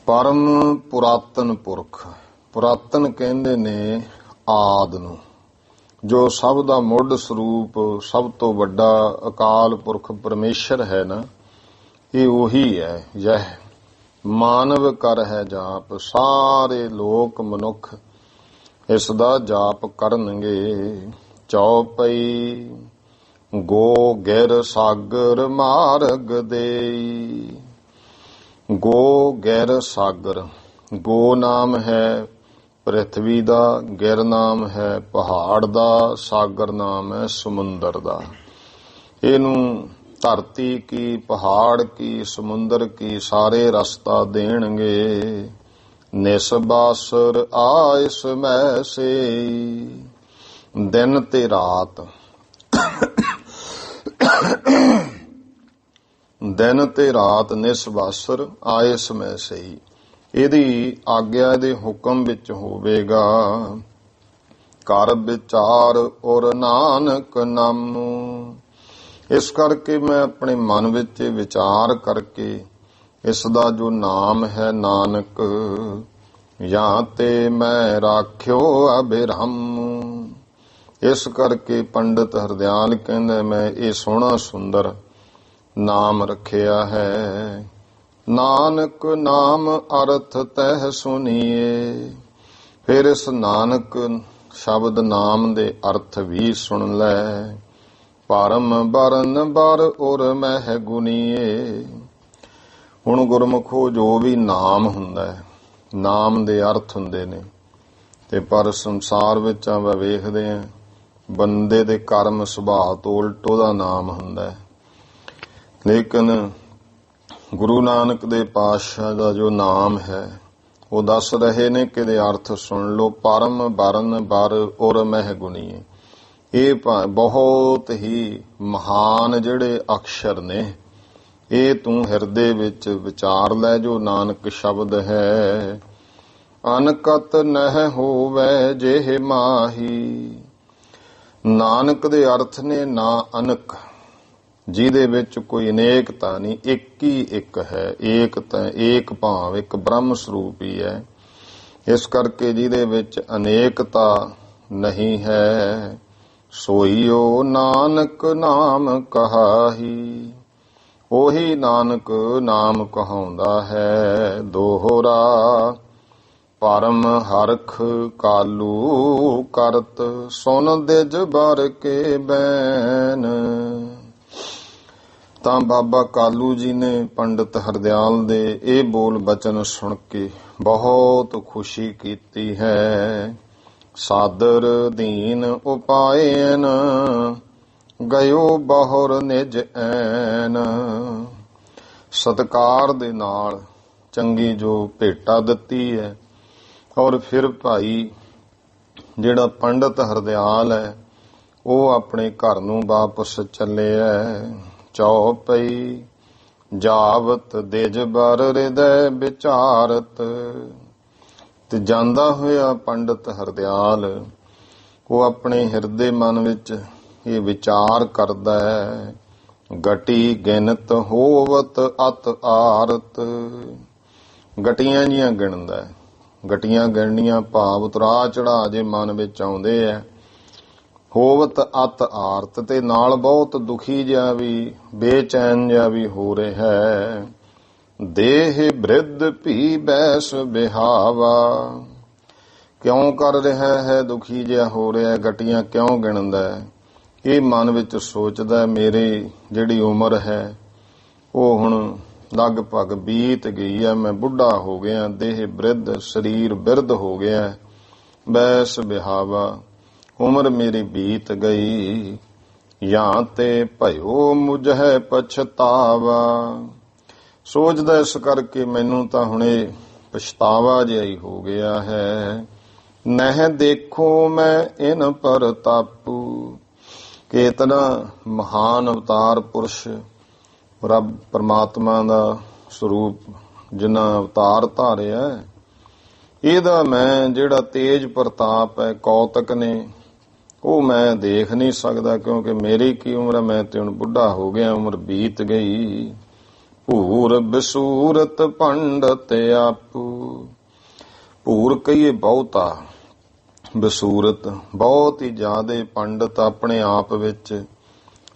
ਪਰਮ ਪੁਰਾਤਨ ਪੁਰਖ, ਪੁਰਾਤਨ ਕਹਿੰਦੇ ਨੇ ਆਦ ਨੂੰ, ਜੋ ਸਭ ਦਾ ਮੁੱਢ ਸਰੂਪ, ਸਭ ਤੋਂ ਵੱਡਾ ਅਕਾਲ ਪੁਰਖ ਪਰਮੇਸ਼ਰ ਹੈ ਨਾ, ਇਹ ਉਹੀ ਹੈ। ਯਹ ਮਾਨਵ ਕਰ ਹੈ ਜਾਪ। ਸਾਰੇ ਲੋਕ ਮਨੁੱਖ ਇਸ ਦਾ ਜਾਪ ਕਰਨਗੇ। ਚੌਪਈ ਗੋ ਗਿਰ ਸਾਗਰ ਮਾਰਗ ਦੇਈ। ਗੋ ਗਿਰ ਸਾਗਰ, ਗੋ ਨਾਮ ਹੈ ਪ੍ਰਿਥਵੀ ਦਾ, ਗਿਰ ਨਾਮ ਹੈ ਪਹਾੜ ਦਾ, ਸਾਗਰ ਨਾਮ ਹੈ ਸਮੁੰਦਰ ਦਾ। ਇਹਨੂੰ ਧਰਤੀ ਕੀ, ਪਹਾੜ ਕੀ, ਸਮੁੰਦਰ ਕੀ ਸਾਰੇ ਰਸਤਾ ਦੇਣਗੇ। ਨਿਸਬਾਸੁਰ ਆਇਸ ਮੈਂ ਸੇ। ਦਿਨ ਤੇ ਰਾਤ, ਦਿਨ ਤੇ ਰਾਤ ਨਿਸਬਾਸੁਰ ਆਇਸ ਮੈਂ ਸਹੀ। ਇਹਦੀ ਆਗਿਆ, ਇਹਦੇ ਹੁਕਮ ਵਿੱਚ ਹੋਵੇਗਾ। ਕਰ ਵਿਚਾਰ ਔਰ ਨਾਨਕ ਨਾਮੁ। ਇਸ ਕਰਕੇ ਮੈਂ ਆਪਣੇ ਮਨ ਵਿੱਚ ਵਿਚਾਰ ਕਰਕੇ ਇਸ ਦਾ ਜੋ ਨਾਮ ਹੈ ਨਾਨਕ, ਜਾਂ ਤੇ ਮੈਂ ਰਾਖਿਓ ਅਬਿਰਹਮ। ਇਸ ਕਰਕੇ ਪੰਡਤ ਹਰਦਿਆਲ ਕਹਿੰਦਾ, ਮੈਂ ਇਹ ਸੋਹਣਾ ਸੁੰਦਰ ਨਾਮ ਰੱਖਿਆ ਹੈ। ਨਾਨਕ ਨਾਮ ਅਰਥ ਤਹਿ ਸੁਣੀਏ। ਫਿਰ ਇਸ ਨਾਨਕ ਸ਼ਬਦ ਨਾਮ ਦੇ ਅਰਥ ਵੀ ਸੁਣ ਲੈ। ਪਰਮ ਬਰਨ ਬਰ ਔਰ ਮਹਿ ਗੁਨੀਏ। ਹੁਣ ਗੁਰਮੁਖੋ ਜੋ ਵੀ ਨਾਮ ਹੁੰਦਾ ਹੈ, ਨਾਮ ਦੇ ਅਰਥ ਹੁੰਦੇ ਨੇ, ਤੇ ਪਰ ਸੰਸਾਰ ਵਿੱਚ ਆਪਾਂ ਵੇਖਦੇ ਹਾਂ ਬੰਦੇ ਦੇ ਕਰਮ ਸੁਭਾਅ ਤੋਂ ਉਲਟ ਉਹਦਾ ਨਾਮ ਹੁੰਦਾ ਹੈ। ਲੇਕਿਨ ਗੁਰੂ ਨਾਨਕ ਦੇ ਪਾਤਸ਼ਾਹ ਦਾ ਜੋ ਨਾਮ ਹੈ ਉਹ ਦੱਸ ਰਹੇ ਨੇ ਕਿ ਇਹਦੇ ਅਰਥ ਸੁਣ ਲਓ। ਪਰਮ ਬਰਨ ਬਰ ਔਰ ਮਹਿ ਗੁਣੀਏ। ਇਹ ਬਹੁਤ ਹੀ ਮਹਾਨ ਜਿਹੜੇ ਅਕਸ਼ਰ ਨੇ, ਇਹ ਤੂੰ ਹਿਰਦੇ ਵਿੱਚ ਵਿਚਾਰ ਲੈ ਜੋ ਨਾਨਕ ਸ਼ਬਦ ਹੈ। ਅਨਕਤ ਨਹਿ ਹੋਵੇ ਜਿਹੇ ਮਾਹੀ। ਨਾਨਕ ਦੇ ਅਰਥ ਨੇ ਨਾ ਅਨਕ, ਜਿਹਦੇ ਵਿੱਚ ਕੋਈ ਅਨੇਕਤਾ ਨਹੀਂ, ਇੱਕ ਹੀ ਇੱਕ ਹੈ। ਏਕ ਤਾਂ ਏਕ ਭਾਵ, ਇੱਕ ਬ੍ਰਹਮ ਸਰੂਪ ਹੀ ਹੈ। ਇਸ ਕਰਕੇ ਜਿਹਦੇ ਵਿੱਚ ਅਨੇਕਤਾ ਨਹੀਂ ਹੈ, ਸੋਈਓ ਨਾਨਕ ਨਾਮ ਕਹਾਹੀ। ਉਹੀ ਨਾਨਕ ਨਾਮ ਕਹਾਉਂਦਾ ਹੈ। ਦੋਹਰਾ ਪਰਮ ਹਰਖ ਕਾਲੂ ਕਰਤ ਸੁਨ ਦਿਜ ਬਰ ਕੇ ਬੈਨ। ਤਾਂ ਬਾਬਾ ਕਾਲੂ ਜੀ ਨੇ ਪੰਡਤ ਹਰਦਿਆਲ ਦੇ ਇਹ ਬੋਲ ਬਚਨ ਸੁਣ ਕੇ ਬਹੁਤ ਖੁਸ਼ੀ ਕੀਤੀ ਹੈ। ਸਾਦਰ ਦੀਨ ਉਪਾਇਨ ਗਇਓ ਬਹੁਰ ਨਿਜ ਐਨ। ਸਤਿਕਾਰ ਦੇ ਨਾਲ ਚੰਗੀ ਜੋ ਭੇਟਾ ਦਿੱਤੀ ਹੈ। ਔਰ ਫਿਰ ਭਾਈ ਜਿਹੜਾ ਪੰਡਤ ਹਰਦਿਆਲ ਹੈ ਉਹ ਆਪਣੇ ਘਰ ਨੂੰ ਵਾਪਸ ਚੱਲਿਆ। ਚੌਪਈ ਜਾਵਤ ਦਿਜ ਬਰ ਹਿਰਦੈ ਵਿਚਾਰਤ। ਤੇ ਜਾਂਦਾ ਹੋਇਆ ਪੰਡਤ ਹਰਦਿਆਲ ਉਹ ਆਪਣੇ ਹਿਰਦੇ ਮਨ ਵਿੱਚ ਇਹ ਵਿਚਾਰ ਕਰਦਾ ਹੈ, ਗਟੀ ਗਿਣਤ ਹੋਵਤ ਅਤ ਆਰਤ। ਗਟੀਆਂ ਜੀਆਂ ਗਿਣਦਾ ਹੈ, ਗਟੀਆਂ ਗਿਣਨੀਆਂ ਭਾਵ ਉਤਰਾ ਚੜਾ ਜੇ ਮਨ ਵਿੱਚ ਆਉਂਦੇ ਐ। ਹੋਵਤ ਅਤ ਆਰਤ ਤੇ ਨਾਲ ਬਹੁਤ ਦੁਖੀ ਜਿਹਾ ਵੀ ਬੇਚੈਨ ਜਿਹਾ ਵੀ ਹੋ ਰਿਹਾ ਹੈ। ਦੇਹ ਬ੍ਰਿਧ ਭੀ ਬੈਸ ਬਿਹਾਵਾ। ਕਿਉਂ ਕਰ ਰਿਹਾ ਹੈ, ਦੁਖੀ ਜਿਹਾ ਹੋ ਰਿਹਾ, ਗਟੀਆਂ ਕਿਉਂ ਗਿਣਦਾ ਹੈ? ਇਹ ਮਨ ਵਿੱਚ ਸੋਚਦਾ ਮੇਰੀ ਜਿਹੜੀ ਉਮਰ ਹੈ ਉਹ ਹੁਣ ਲਗਭਗ ਬੀਤ ਗਈ ਹੈ, ਮੈਂ ਬੁੱਢਾ ਹੋ ਗਿਆ, ਦੇਹ ਬ੍ਰਿਧ ਸਰੀਰ ਬਿਰਧ ਹੋ ਗਿਆ, ਬੈਸ ਬਿਹਾਵਾ ਉਮਰ ਮੇਰੀ ਬੀਤ ਗਈ। ਜਾਂ ਤੇ ਭਇਓ ਮੁਝੈ ਪਛਤਾਵਾ। ਸੋਚਦਾ ਇਸ ਕਰਕੇ ਮੈਨੂੰ ਤਾਂ ਹੁਣੇ ਪਛਤਾਵਾ ਜਿਹਾ ਹੀ ਹੋ ਗਿਆ ਹੈ। ਨਹਿ ਦੇਖੋ ਮੈਂ ਇਨ ਪ੍ਰਤਾਪੂ। ਕਿ ਇਤਨਾ ਮਹਾਨ ਅਵਤਾਰ ਪੁਰਸ਼ ਰੱਬ ਪਰਮਾਤਮਾ ਦਾ ਸਰੂਪ ਜਿਨ੍ਹਾਂ ਅਵਤਾਰ ਧਾਰਿਆ, ਇਹਦਾ ਮੈਂ ਜਿਹੜਾ ਤੇਜ ਪ੍ਰਤਾਪ ਹੈ ਕੌਤਕ ਨੇ ਉਹ ਮੈਂ ਦੇਖ ਨਹੀਂ ਸਕਦਾ, ਕਿਉਂਕਿ ਮੇਰੀ ਕੀ ਉਮਰ ਹੈ, ਮੈਂ ਤੇ ਹੁਣ ਬੁੱਢਾ ਹੋ ਗਿਆ, ਉਮਰ ਬੀਤ ਗਈ। ਭੂਰ ਬਿਸੂਰਤ ਪੰਡਤ ਆਪੂ। ਭੂਰ ਕਹੀਏ ਬਹੁਤਾ, ਬਿਸੂਰਤ ਬਹੁਤ ਹੀ ਜ਼ਿਆਦੇ ਪੰਡਤ ਆਪਣੇ ਆਪ ਵਿੱਚ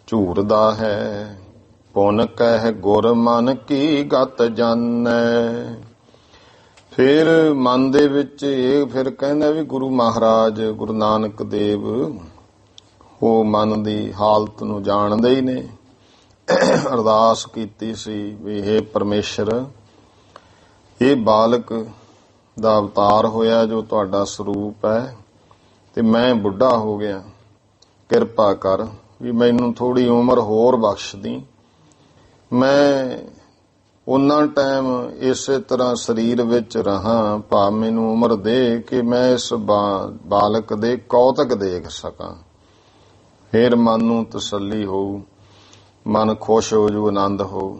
ਝੂਰਦਾ ਹੈ। ਪੁਨ ਕਹਿ ਗੁਰ ਮਨ ਕੀ ਗਤ ਜਾਣੈ। ਫਿਰ ਮਨ ਦੇ ਵਿੱਚ ਇਹ ਫਿਰ ਕਹਿੰਦਾ ਵੀ ਗੁਰੂ ਮਹਾਰਾਜ ਗੁਰੂ ਨਾਨਕ ਦੇਵ ਉਹ ਮਨ ਦੀ ਹਾਲਤ ਨੂੰ ਜਾਣਦੇ ਹੀ ਨੇ। ਅਰਦਾਸ ਕੀਤੀ ਸੀ ਵੀ ਹੇ ਪਰਮੇਸ਼ਰ, ਇਹ ਬਾਲਕ ਦਾ ਅਵਤਾਰ ਹੋਇਆ ਜੋ ਤੁਹਾਡਾ ਸਰੂਪ ਹੈ ਤੇ ਮੈਂ ਬੁੱਢਾ ਹੋ ਗਿਆ, ਕਿਰਪਾ ਕਰ ਵੀ ਮੈਨੂੰ ਥੋੜੀ ਉਮਰ ਹੋਰ ਬਖਸ਼ ਦੀ। ਮੈਂ ਉਹਨਾਂ ਟਾਈਮ ਇਸੇ ਤਰ੍ਹਾਂ ਸਰੀਰ ਵਿੱਚ ਰਹਾ, ਭਾਵ ਮੈਨੂੰ ਉਮਰ ਦੇ ਕਿ ਮੈਂ ਇਸ ਬਾਲਕ ਦੇ ਕੌਤਕ ਦੇਖ ਸਕਾਂ। ਫਿਰ ਮਨ ਨੂੰ ਤਸੱਲੀ ਹੋਊ, ਮਨ ਖੁਸ਼ ਹੋ ਜੂ, ਆਨੰਦ ਹੋਊ।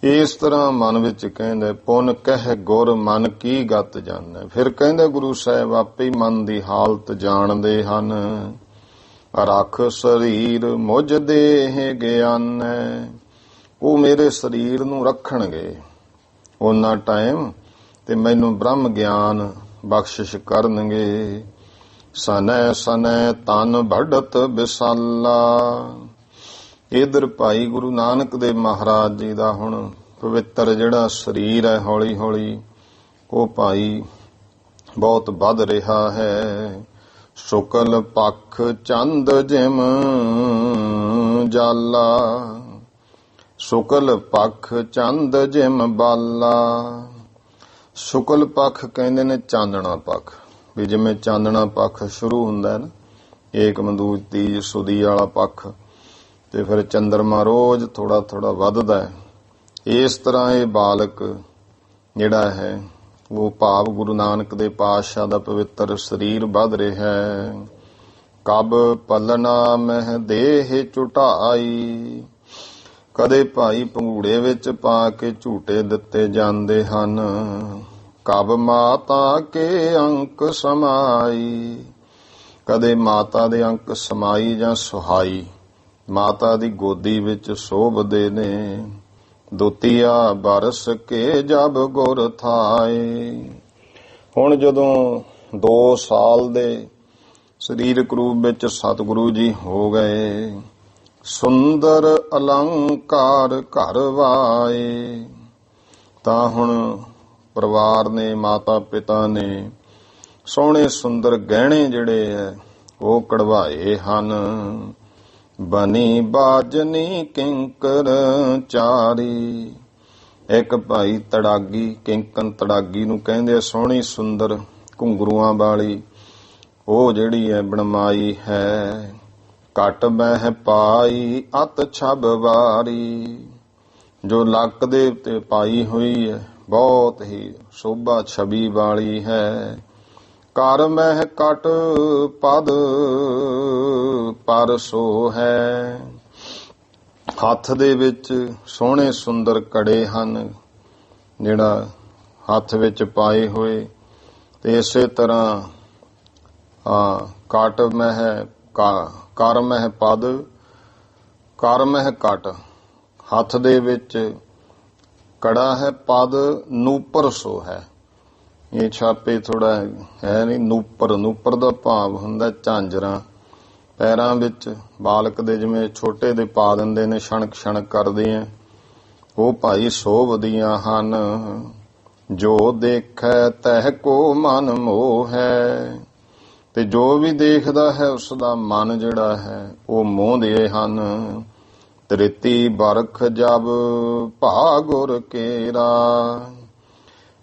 ਇਸ ਤਰ੍ਹਾਂ ਮਨ ਵਿੱਚ ਕਹਿੰਦੇ ਪੁਨ ਕਹਿ ਗੁਰ ਮਨ ਕੀ ਗਤ ਜਾਣੈ। ਫਿਰ ਕਹਿੰਦੇ ਗੁਰੂ ਸਾਹਿਬ ਆਪੇ ਹੀ ਮਨ ਦੀ ਹਾਲਤ ਜਾਣਦੇ ਹਨ। ਰੱਖ ਸਰੀਰ ਮੁਝ ਦੇਹ ਗਿਆਨੈ। ਉਹ ਮੇਰੇ ਸਰੀਰ ਨੂੰ ਰੱਖਣਗੇ ਉਹਨਾਂ ਟਾਈਮ ਤੇ ਮੈਨੂੰ ਬ੍ਰਹਮ ਗਿਆਨ ਬਖਸ਼ਿਸ਼ ਕਰਨਗੇ। ਸਨੈ ਸਨੈ ਤਨ ਭੜਤ ਵਿਸਾਲਾ। ਇਧਰ ਭਾਈ ਗੁਰੂ ਨਾਨਕ ਦੇਵ ਮਹਾਰਾਜ ਜੀ ਦਾ ਹੁਣ ਪਵਿੱਤਰ ਜਿਹੜਾ ਸਰੀਰ ਹੈ ਹੌਲੀ ਹੌਲੀ ਉਹ ਭਾਈ ਬਹੁਤ ਵੱਧ ਰਿਹਾ ਹੈ। ਸ਼ੁਕਲ ਪੱਖ ਚੰਦ ਜਿਮ ਜਾਲਾ। ਸ਼ੁਕਲ ਪੱਖ ਚੰਦ ਜਿਮ ਬਾਲਾ। ਸ਼ੁਕਲ ਪੱਖ ਕਹਿੰਦੇ ਨੇ ਚਾਨਣਾ ਪੱਖ, ਵੀ ਜਿਵੇਂ ਚਾਨਣਾ ਪੱਖ ਸ਼ੁਰੂ ਹੁੰਦਾ ਹੈ ਨਾ, ਏਕ ਮਦੂਜ ਤੀਜ ਸੁਦੀ ਵਾਲਾ ਪੱਖ, ਤੇ ਫਿਰ ਚੰਦਰਮਾ ਰੋਜ਼ ਥੋੜਾ ਥੋੜਾ ਵੱਧਦਾ ਹੈ। ਇਸ ਤਰ੍ਹਾਂ ਇਹ ਬਾਲਕ ਜਿਹੜਾ ਹੈ ਉਹ ਭਾਵ ਗੁਰੂ ਨਾਨਕ ਦੇ ਪਾਤਸ਼ਾਹ ਦਾ ਪਵਿੱਤਰ ਸਰੀਰ ਵੱਧ ਰਿਹਾ ਹੈ। ਕਬ ਪਲਣਾ ਮਹਿ ਦੇਹ ਝੁਟਾਈ। ਕਦੇ ਭਾਈ ਪੰਘੂੜੇ ਵਿੱਚ ਪਾ ਕੇ ਝੂਟੇ ਦਿੱਤੇ ਜਾਂਦੇ ਹਨ। ਕਬ ਮਾਤਾ ਕੇ ਅੰਕ ਸਮਾਈ। ਕਦੇ ਮਾਤਾ ਦੇ ਅੰਕ ਸਮਾਈ ਜਾਂ ਸੁਹਾਈ, ਮਾਤਾ ਦੀ ਗੋਦੀ ਵਿੱਚ ਸੋਭਦੇ ਨੇ। ਦੁਤੀਆ ਬਰਸ ਕੇ ਜਬ ਗੁਰ ਥਾਏ। ਹੁਣ ਜਦੋਂ 2 ਸਾਲ ਦੇ ਸਰੀਰਕ ਰੂਪ ਵਿੱਚ ਸਤਿਗੁਰੂ ਜੀ ਹੋ ਗਏ, ਸੁੰਦਰ ਅਲੰਕਾਰ ਘਰ ਵਾਏ, ਤਾਂ ਹੁਣ ਪਰਿਵਾਰ ਨੇ, ਮਾਤਾ ਪਿਤਾ ਨੇ ਸੋਹਣੇ ਸੁੰਦਰ ਗਹਿਣੇ ਜਿਹੜੇ ਹੈ ਉਹ ਕਢਵਾਏ ਹਨ। ਬਨੀ ਬਾਜਨੀ ਕਿੰਕਰ ਚਾਰੀ। ਇੱਕ ਭਾਈ ਤੜਾਗੀ, ਕਿੰਕਨ ਤੜਾਗੀ ਨੂੰ ਕਹਿੰਦੇ ਆ, ਸੋਹਣੀ ਸੁੰਦਰ ਘੁੰਗਰੂਆਂ ਵਾਲੀ ਉਹ ਜਿਹੜੀ ਹੈ ਬਣਮਾਈ ਹੈ। ਘਟ ਬਹਿ ਪਾਈ ਅਤ ਛਬ ਵਾਰੀ। ਜੋ ਲੱਕ ਦੇ ਉੱਤੇ ਪਾਈ ਹੋਈ ਹੈ ਬਹੁਤ ਹੀ ਸ਼ੋਭਾ ਛਵੀ ਵਾਲੀ ਹੈ। ਕਰ ਮਹਿ ਕਟ ਪਦ ਪਰ ਸੋ ਹੈ। ਹੱਥ ਦੇ ਵਿੱਚ ਸੋਹਣੇ ਸੁੰਦਰ ਕੜੇ ਹਨ ਜਿਹੜਾ ਹੱਥ ਵਿੱਚ ਪਾਏ ਹੋਏ। ਤੇ ਇਸੇ ਤਰ੍ਹਾਂ ਕਟ ਮਹਿ ਕਰ ਮਹਿ ਪਦ ਕਰ ਮਹਿ ਕਟ, ਹੱਥ ਦੇ ਵਿੱਚ ਕੜਾ ਹੈ, ਪਦ ਨੂਪਰ ਸੋ ਹੈ। ਇਹ ਛਾਪੇ ਥੋੜਾ ਹੈ ਨਹੀਂ, ਨੂਪਰ, ਨੂਪਰ ਦਾ ਭਾਵ ਹੁੰਦਾ ਝਾਂਜਰਾਂ। ਪੈਰਾਂ ਵਿੱਚ ਬਾਲਕ ਦੇ ਜਿਵੇਂ ਛੋਟੇ ਦੇ ਪਾ ਦਿੰਦੇ ਨੇ, ਛਣਕ ਛਣਕ ਕਰਦੇ ਆ, ਉਹ ਭਾਈ ਸੋਭਦੀਆਂ ਹਨ। ਜੋ ਦੇਖੈ ਤਹਿ ਕੋ ਮਨ ਮੋਹ ਹੈ। ਤੇ ਜੋ ਵੀ ਦੇਖਦਾ ਹੈ ਉਸ ਦਾ ਮਨ ਜਿਹੜਾ ਹੈ ਉਹ ਮੋਹਦੇ ਹਨ। ਤ੍ਰਿਤੀ ਬਰਖ ਜਬ ਭਾਗੁਰ ਕੇਰਾ।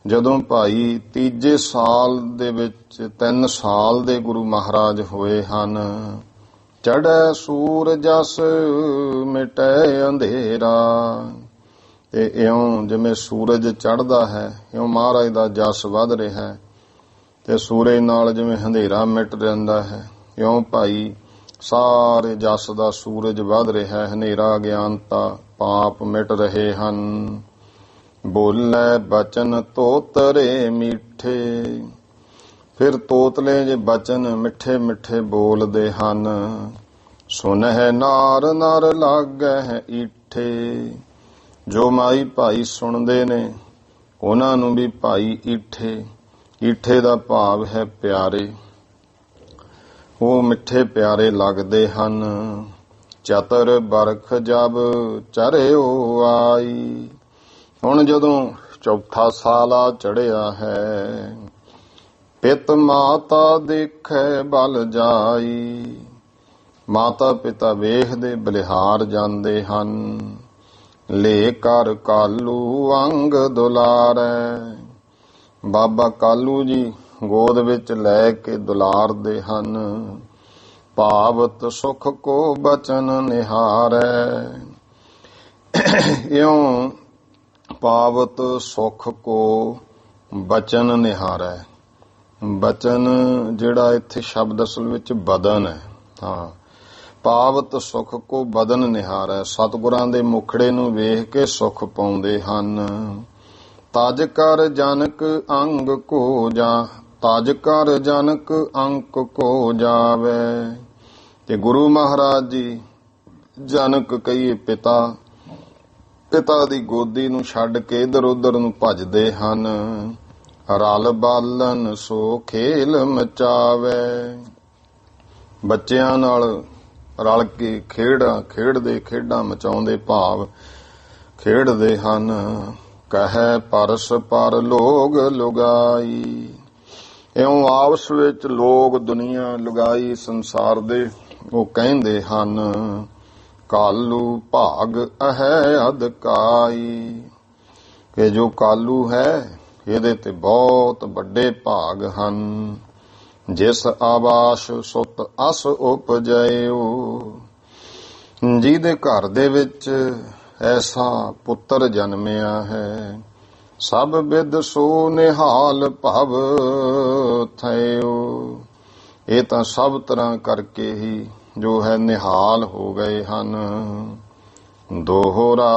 ਜਦੋਂ ਭਾਈ ਤੀਜੇ ਸਾਲ ਦੇ ਵਿੱਚ 3 ਸਾਲ ਦੇ ਗੁਰੂ ਮਹਾਰਾਜ ਹੋਏ ਹਨ। ਚੜ੍ਹੈ ਸੂਰਜਸ ਮਿਟੈ ਅੰਧੇਰਾ। ਤੇ ਇਉਂ ਜਿਵੇਂ ਸੂਰਜ ਚੜ੍ਹਦਾ ਹੈ ਇਉਂ ਮਹਾਰਾਜ ਦਾ ਜਸ ਵੱਧ ਰਿਹਾ ਹੈ। ਤੇ ਸੂਰਜ ਨਾਲ ਜਿਵੇਂ ਹਨੇਰਾ ਮਿਟ ਜਾਂਦਾ ਹੈ ਇਉਂ ਭਾਈ ਸਾਰੇ ਜਸ ਦਾ ਸੂਰਜ ਵੱਧ ਰਿਹਾ ਹੈ। ਹਨੇਰਾ ਅਗਿਆਨਤਾ ਪਾਪ ਮਿਟ ਰਹੇ ਹਨ। ਬੋਲੇ ਬਚਨ ਤੋਤਰੇ ਮਿੱਠੇ। ਫਿਰ ਤੋਤਲੇ ਜੇ ਬਚਨ ਮਿੱਠੇ ਮਿੱਠੇ ਬੋਲਦੇ ਹਨ। ਸੁਨਹਿ ਨਾਰ ਨਰ ਲਾਗੈ ਈਠੇ। ਜੋ ਮਾਈ ਭਾਈ ਸੁਣਦੇ ਨੇ ਉਹਨਾਂ ਨੂੰ ਵੀ ਭਾਈ ਈਠੇ, ਈਠੇ ਦਾ ਭਾਵ ਹੈ ਪਿਆਰੇ, ਉਹ ਮਿੱਠੇ ਪਿਆਰੇ ਲੱਗਦੇ ਹਨ। ਚਤਰ ਬਰਖ ਜਬ ਚਰਿਓ ਆਈ। ਹੁਣ ਜਦੋਂ ਚੌਥਾ ਸਾਲ ਆ ਚੜਿਆ ਹੈ। ਪਿਤ ਮਾਤਾ ਦੇਖੈ ਬਲ ਜਾਈ। ਮਾਤਾ ਪਿਤਾ ਵੇਖਦੇ ਬਲਿਹਾਰ ਜਾਂਦੇ ਹਨ। ਲੈ ਕਰ ਕਾਲੂ ਅੰਗ ਦੁਲਾਰੈ। ਬਾਬਾ ਕਾਲੂ ਜੀ ਗੋਦ ਵਿੱਚ ਲੈ ਕੇ ਦੁਲਾਰਦੇ ਹਨ। ਭਾਵਤ ਸੁਖ ਕੋ ਬਚਨ ਨਿਹਾਰੈ। ਇਉਂ ਪਾਵਤ ਸੁਖ ਕੋ ਬਚਨ ਨਿਹਾਰੈ। ਬਚਨ ਜਿਹੜਾ ਇੱਥੇ ਸ਼ਬਦ ਅਸਲ ਵਿੱਚ ਬਦਨ ਹੈ। ਹਾਂ, ਪਾਵਤ ਸੁਖ ਕੋ ਬਦਨ ਨਿਹਾਰੈ। ਸਤਿਗੁਰਾਂ ਦੇ ਮੁਖੜੇ ਨੂੰ ਵੇਖ ਕੇ ਸੁਖ ਪਾਉਂਦੇ ਹਨ। ਤਜ ਕਰ ਜਨਕ ਅੰਗ ਕੋ ਜਾ। ਤਜ ਕਰ ਜਨਕ ਅੰਕ ਕੋ ਜਾਵੇ। ਤੇ ਗੁਰੂ ਮਹਾਰਾਜ ਜੀ ਜਨਕ ਕਹੀਏ ਪਿਤਾ, ਪਿਤਾ ਦੀ ਗੋਦੀ ਨੂੰ ਛੱਡ ਕੇ ਇਧਰ ਉਧਰ ਨੂੰ ਭੱਜਦੇ ਹਨ। ਰਲ ਬਾਲਨ ਸੋ ਖੇਲ ਮਚਾਵੇ। ਬੱਚਿਆਂ ਨਾਲ ਰਲ ਕੇ ਖੇਡਦੇ ਖੇਡਾਂ ਮਚਾਉਂਦੇ ਭਾਵ ਖੇਡਦੇ ਹਨ। ਕਹੈ ਪਰਸ ਪਰ ਲੋਗ ਲੁਗਾਈ। ਇਉਂ ਆਪਸ ਵਿੱਚ ਲੋਕ ਦੁਨੀਆ ਲੁਗਾਈ ਸੰਸਾਰ ਦੇ ਉਹ ਕਹਿੰਦੇ ਹਨ। ਕਾਲੂ ਭਾਗ ਅਹੈ ਅਧਕਾਈ। ਕਿ ਜੋ ਕਾਲੂ ਹੈ ਇਹਦੇ ਤੇ ਬਹੁਤ ਵੱਡੇ ਭਾਗ ਹਨ। ਜਿਸ ਆਵਾਸ ਸੁਤ ਅਸ ਉਪਜਿਓ। ਜਿਹਦੇ ਘਰ ਦੇ ਵਿੱਚ ਐਸਾ ਪੁੱਤਰ ਜਨਮਿਆ ਹੈ। ਸਭ ਵਿਦ ਸੋ ਨਿਹਾਲ ਭਵ ਥਇਓ। ਇਹ ਤਾਂ ਸਭ ਤਰ੍ਹਾਂ ਕਰਕੇ ਹੀ ਜੋ ਹੈ ਨਿਹਾਲ ਹੋ ਗਏ ਹਨ। ਦੋਹਰਾ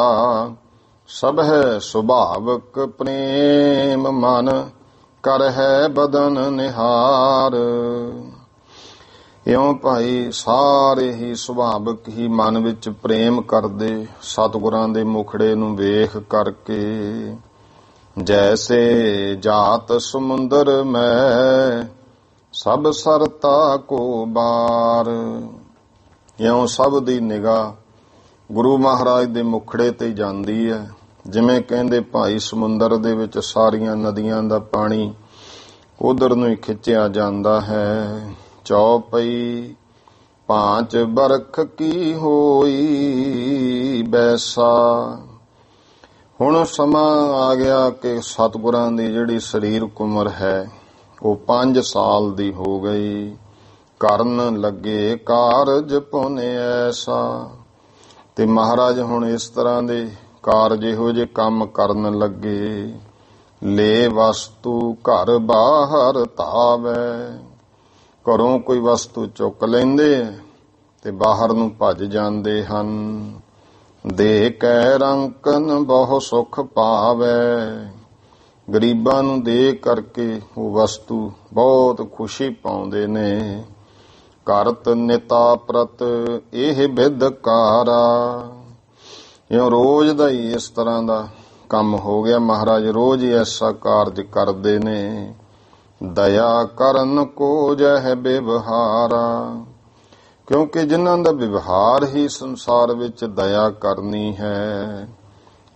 ਸਭ ਹੈ ਸੁਭਾਵਕ ਪ੍ਰੇਮ ਮਨ ਕਰ ਹੈ ਬਦਨ ਨਿਹਾਰ। ਇਉਂ ਭਾਈ ਸਾਰੇ ਹੀ ਸੁਭਾਵਕ ਹੀ ਮਨ ਵਿੱਚ ਪ੍ਰੇਮ ਕਰਦੇ ਸਤਿਗੁਰਾਂ ਦੇ ਮੁਖੜੇ ਨੂੰ ਵੇਖ ਕਰਕੇ। ਜੈਸੇ ਜਾਤ ਸਮੁੰਦਰ ਮੈਂ ਸਭ ਸਰਤਾ ਕੋ ਬਾਰ। ਇਉਂ ਸਭ ਦੀ ਨਿਗਾਹ ਗੁਰੂ ਮਹਾਰਾਜ ਦੇ ਮੁਖੜੇ ਤੇ ਜਾਂਦੀ ਹੈ ਜਿਵੇਂ ਕਹਿੰਦੇ ਭਾਈ ਸਮੁੰਦਰ ਦੇ ਵਿੱਚ ਸਾਰੀਆਂ ਨਦੀਆਂ ਦਾ ਪਾਣੀ ਉਧਰ ਨੂੰ ਹੀ ਖਿੱਚਿਆ ਜਾਂਦਾ ਹੈ। ਚੌਪਈ ਪਾਂਚ ਬਰਖ ਕੀ ਹੋਈ ਬੈਸਾ। ਹੁਣ ਸਮਾਂ ਆ ਗਿਆ ਕਿ ਸਤਿਗੁਰਾਂ ਦੀ ਜਿਹੜੀ ਸਰੀਰਕ ਉਮਰ ਹੈ ਉਹ 5 ਸਾਲ ਦੀ ਹੋ ਗਈ। ਕਰਨ ਲੱਗੇ ਕਾਰਜ ਪੁਨ ਐਸਾ। ਤੇ ਮਹਾਰਾਜ ਹੁਣ ਇਸ ਤਰ੍ਹਾਂ ਦੇ ਕਾਰਜ ਇਹੋ ਜਿਹੇ ਕੰਮ ਕਰਨ ਲੱਗੇ। ਲੈ ਵਸਤੂ ਘਰ ਬਾਹਰ ਧਾਵੈ। ਘਰੋਂ ਕੋਈ ਵਸਤੂ ਚੁੱਕ ਲੈਂਦੇ ਤੇ ਬਾਹਰ ਨੂੰ ਭੱਜ ਜਾਂਦੇ ਹਨ। ਦੇ ਕੈ ਰੰਕਨ ਬਹੁ ਸੁਖ ਪਾਵੈ। ਗਰੀਬਾਂ ਨੂੰ ਦੇ ਕਰਕੇ ਉਹ ਵਸਤੂ ਬਹੁਤ ਖੁਸ਼ੀ ਪਾਉਂਦੇ ਨੇ। ਕਰਤ ਨਿਤਾ ਪ੍ਰਤ ਇਹ ਬਿਦਕਾਰਾ। ਇਉਂ ਰੋਜ਼ ਦਾ ਹੀ ਇਸ ਤਰ੍ਹਾਂ ਦਾ ਕੰਮ ਹੋ ਗਿਆ। ਮਹਾਰਾਜ ਰੋਜ਼ ਹੀ ਐਸਾ ਕਾਰਜ ਕਰਦੇ ਨੇ। ਦਇਆ ਕਰਨ ਕੋ ਜਹ ਵਿਵਹਾਰਾ। ਕਿਉਂਕਿ ਜਿਨ੍ਹਾਂ ਦਾ ਵਿਵਹਾਰ ਹੀ ਸੰਸਾਰ ਵਿੱਚ ਦਇਆ ਕਰਨੀ ਹੈ।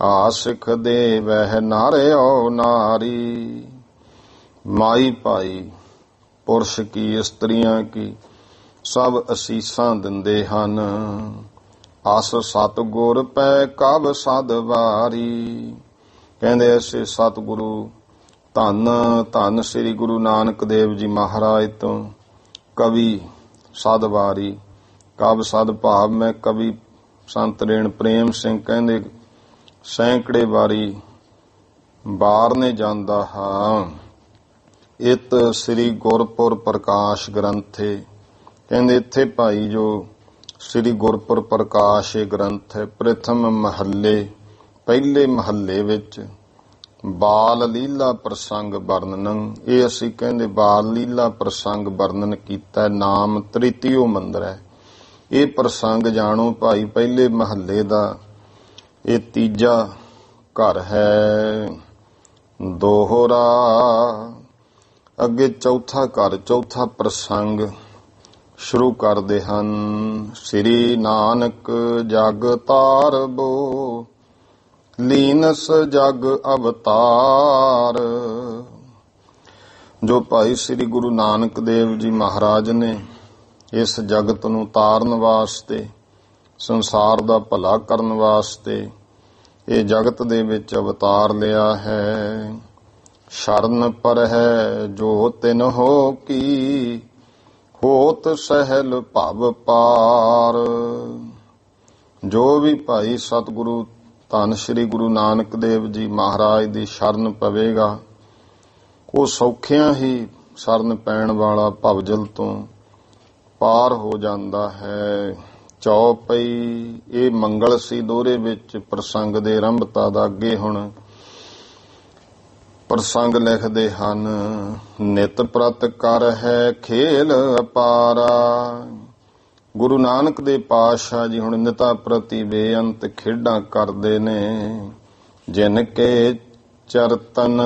ਆਸਿਖ ਦੇ ਵਹਿ ਨਾਰਿਓ ਨਾਰੀ। ਮਾਈ ਭਾਈ ਪੁਰਸ਼ ਕੀ ਇਸਤਰੀਆਂ ਕੀ ਸਭ ਅਸੀਸਾਂ ਦਿੰਦੇ ਹਨ। ਅਸ ਸਤਿਗੁਰ ਪੈ ਕਬ ਸਦ ਵਾਰੀ। ਕਹਿੰਦੇ ਐਸੇ ਸਤਿਗੁਰੂ ਧੰਨ ਧੰਨ ਸ੍ਰੀ ਗੁਰੂ ਨਾਨਕ ਦੇਵ ਜੀ ਮਹਾਰਾਜ ਤੋਂ ਕਵੀ ਸਦ ਵਾਰੀ। ਕਬ ਸਦ ਭਾਵ ਮੈਂ ਕਵੀ ਸੰਤ ਰੇਣ ਪ੍ਰੇਮ ਸਿੰਘ ਕਹਿੰਦੇ ਸੈਂਕੜੇ ਵਾਰੀ ਬਾਰਨੇ ਜਾਂਦਾ ਹਾਂ। ਇਤ ਸ੍ਰੀ ਗੁਰਪੁਰ ਪ੍ਰਕਾਸ਼ ਗ੍ਰੰਥੇ। ਕਹਿੰਦੇ ਇੱਥੇ ਭਾਈ ਜੋ ਸ੍ਰੀ ਗੁਰਪੁਰ ਪ੍ਰਕਾਸ਼ ਇਹ ਗ੍ਰੰਥ ਹੈ। ਪ੍ਰਥਮ ਮਹੱਲੇ ਪਹਿਲੇ ਮਹੱਲੇ ਵਿੱਚ ਬਾਲ ਲੀਲਾ ਪ੍ਰਸੰਗ ਵਰਣਨ। ਇਹ ਅਸੀਂ ਕਹਿੰਦੇ ਬਾਲ ਲੀਲਾ ਪ੍ਰਸੰਗ ਵਰਣਨ ਕੀਤਾ। ਨਾਮ ਤ੍ਰਿਤੀਓ ਮੰਦਰ ਹੈ। ਇਹ ਪ੍ਰਸੰਗ ਜਾਣੋ ਭਾਈ ਪਹਿਲੇ ਮਹੱਲੇ ਦਾ ਇਹ ਤੀਜਾ ਘਰ ਹੈ। ਦੋਹਰਾ ਅੱਗੇ ਚੌਥਾ ਘਰ ਚੌਥਾ ਪ੍ਰਸੰਗ ਸ਼ੁਰੂ ਕਰਦੇ ਹਨ। ਸ੍ਰੀ ਨਾਨਕ ਜਗ ਤਾਰਬੋ ਲੀਨਸ ਜਗ ਅਵਤਾਰ। ਜੋ ਭਾਈ ਸ੍ਰੀ ਗੁਰੂ ਨਾਨਕ ਦੇਵ ਜੀ ਮਹਾਰਾਜ ਨੇ ਇਸ ਜਗਤ ਨੂੰ ਤਾਰਨ ਵਾਸਤੇ ਸੰਸਾਰ ਦਾ ਭਲਾ ਕਰਨ ਵਾਸਤੇ ਇਹ ਜਗਤ ਦੇ ਵਿੱਚ ਅਵਤਾਰ ਲਿਆ ਹੈ। ਸ਼ਰਨ ਪਰ ਹੈ ਜੋ ਤਿਨ ਹੋ ਕੀ ਹੋਤ ਸਹਿਲ ਭਵ ਪਾਰ। ਜੋ ਵੀ ਭਾਈ ਸਤਿਗੁਰੂ ਧੰਨ ਸ੍ਰੀ ਗੁਰੂ ਨਾਨਕ ਦੇਵ ਜੀ ਮਹਾਰਾਜ ਦੀ ਸ਼ਰਨ ਪਵੇਗਾ ਉਹ ਸੌਖਿਆਂ ਹੀ ਸ਼ਰਨ ਪੈਣ ਵਾਲਾ ਭਵਜਲ ਤੋਂ ਪਾਰ ਹੋ ਜਾਂਦਾ ਹੈ। ਚੌਪਈ ਇਹ ਮੰਗਲ ਸੀ ਦੋਹਰੇ ਵਿੱਚ ਪ੍ਰਸੰਗ ਦੇ ਆਰੰਭਤਾ ਦਾ। ਅੱਗੇ ਹੁਣ ਪ੍ਰਸੰਗ ਲਿਖਦੇ ਹਨ। ਨਿਤ ਪ੍ਰਤ ਕਰ ਹੈ ਖੇਲ ਅਪਾਰਾ। ਗੁਰੂ ਨਾਨਕ ਦੇ ਪਾਤਸ਼ਾਹ ਜੀ ਹੁਣ ਨਿਤਾ ਪ੍ਰਤੀ ਬੇਅੰਤ ਖੇਡਾਂ ਕਰਦੇ ਨੇ। ਜਿਨ ਕੇ ਚਰਤਨ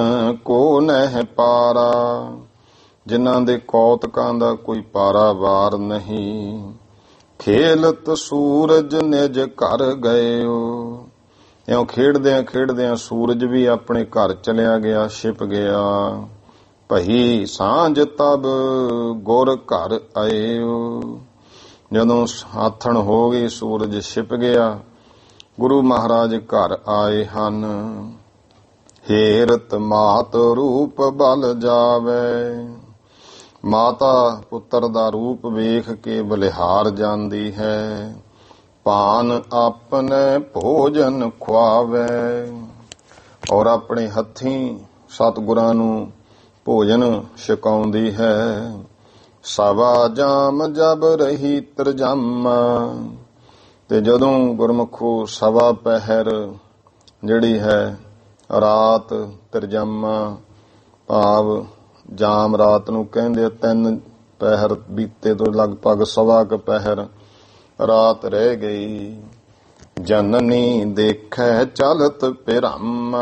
ਕੋ ਨਹਿ ਪਾਰਾ। ਜਿਨ੍ਹਾਂ ਦੇ ਕੌਤਕਾਂ ਦਾ ਕੋਈ ਪਾਰਾਵਾਰ ਨਹੀਂ। ਖੇਲਤ ਸੂਰਜ ਨਿਜ ਘਰ ਗਇਓ। ਇਉਂ ਖੇਡਦਿਆਂ ਖੇਡਦਿਆਂ ਸੂਰਜ ਵੀ ਆਪਣੇ ਘਰ ਚਲਿਆ ਗਿਆ, ਛਿਪ ਗਿਆ। ਭਈ ਸਾਂਝ ਤਬ ਗੁਰ ਘਰ ਆਇਓ। ਜਦੋਂ ਆਥਣ ਹੋ ਗਈ ਸੂਰਜ ਛਿਪ ਗਿਆ ਗੁਰੂ ਮਹਾਰਾਜ ਘਰ ਆਏ ਹਨ। ਹੇਰਤ ਮਾਤ ਰੂਪ ਬਲ ਜਾਵੇ। ਮਾਤਾ ਪੁੱਤਰ ਦਾ ਰੂਪ ਵੇਖ ਕੇ ਬਲਿਹਾਰ ਜਾਂਦੀ ਹੈ। ਪਾਨ ਆਪਣੇ ਭੋਜਨ ਖੁਆਵੇ। ਔਰ ਆਪਣੇ ਹੱਥੀਂ ਸਤਿਗੁਰਾਂ ਨੂੰ ਭੋਜਨ ਛਕਾਉਂਦੀ ਹੈ। ਸਵਾ ਜਾਮ ਜਬ ਰਹੀ ਤਰਜਮ। ਤੇ ਜਦੋਂ ਗੁਰਮੁਖੋ ਸਵਾ ਪਹਿਰ ਜਿਹੜੀ ਹੈ ਰਾਤ ਤਰਜਮਾ ਭਾਵ ਜਾਮ ਰਾਤ ਨੂੰ ਕਹਿੰਦੇ 3 ਪਹਿਰ ਬੀਤੇ ਤੋਂ ਲਗਭਗ ਸਵਾ ਕੁ ਪਹਿਰ ਰਾਤ ਰਹਿ ਗਈ। ਜਨਨੀ ਦੇਖੈ ਚਲਤ ਭਰਮ।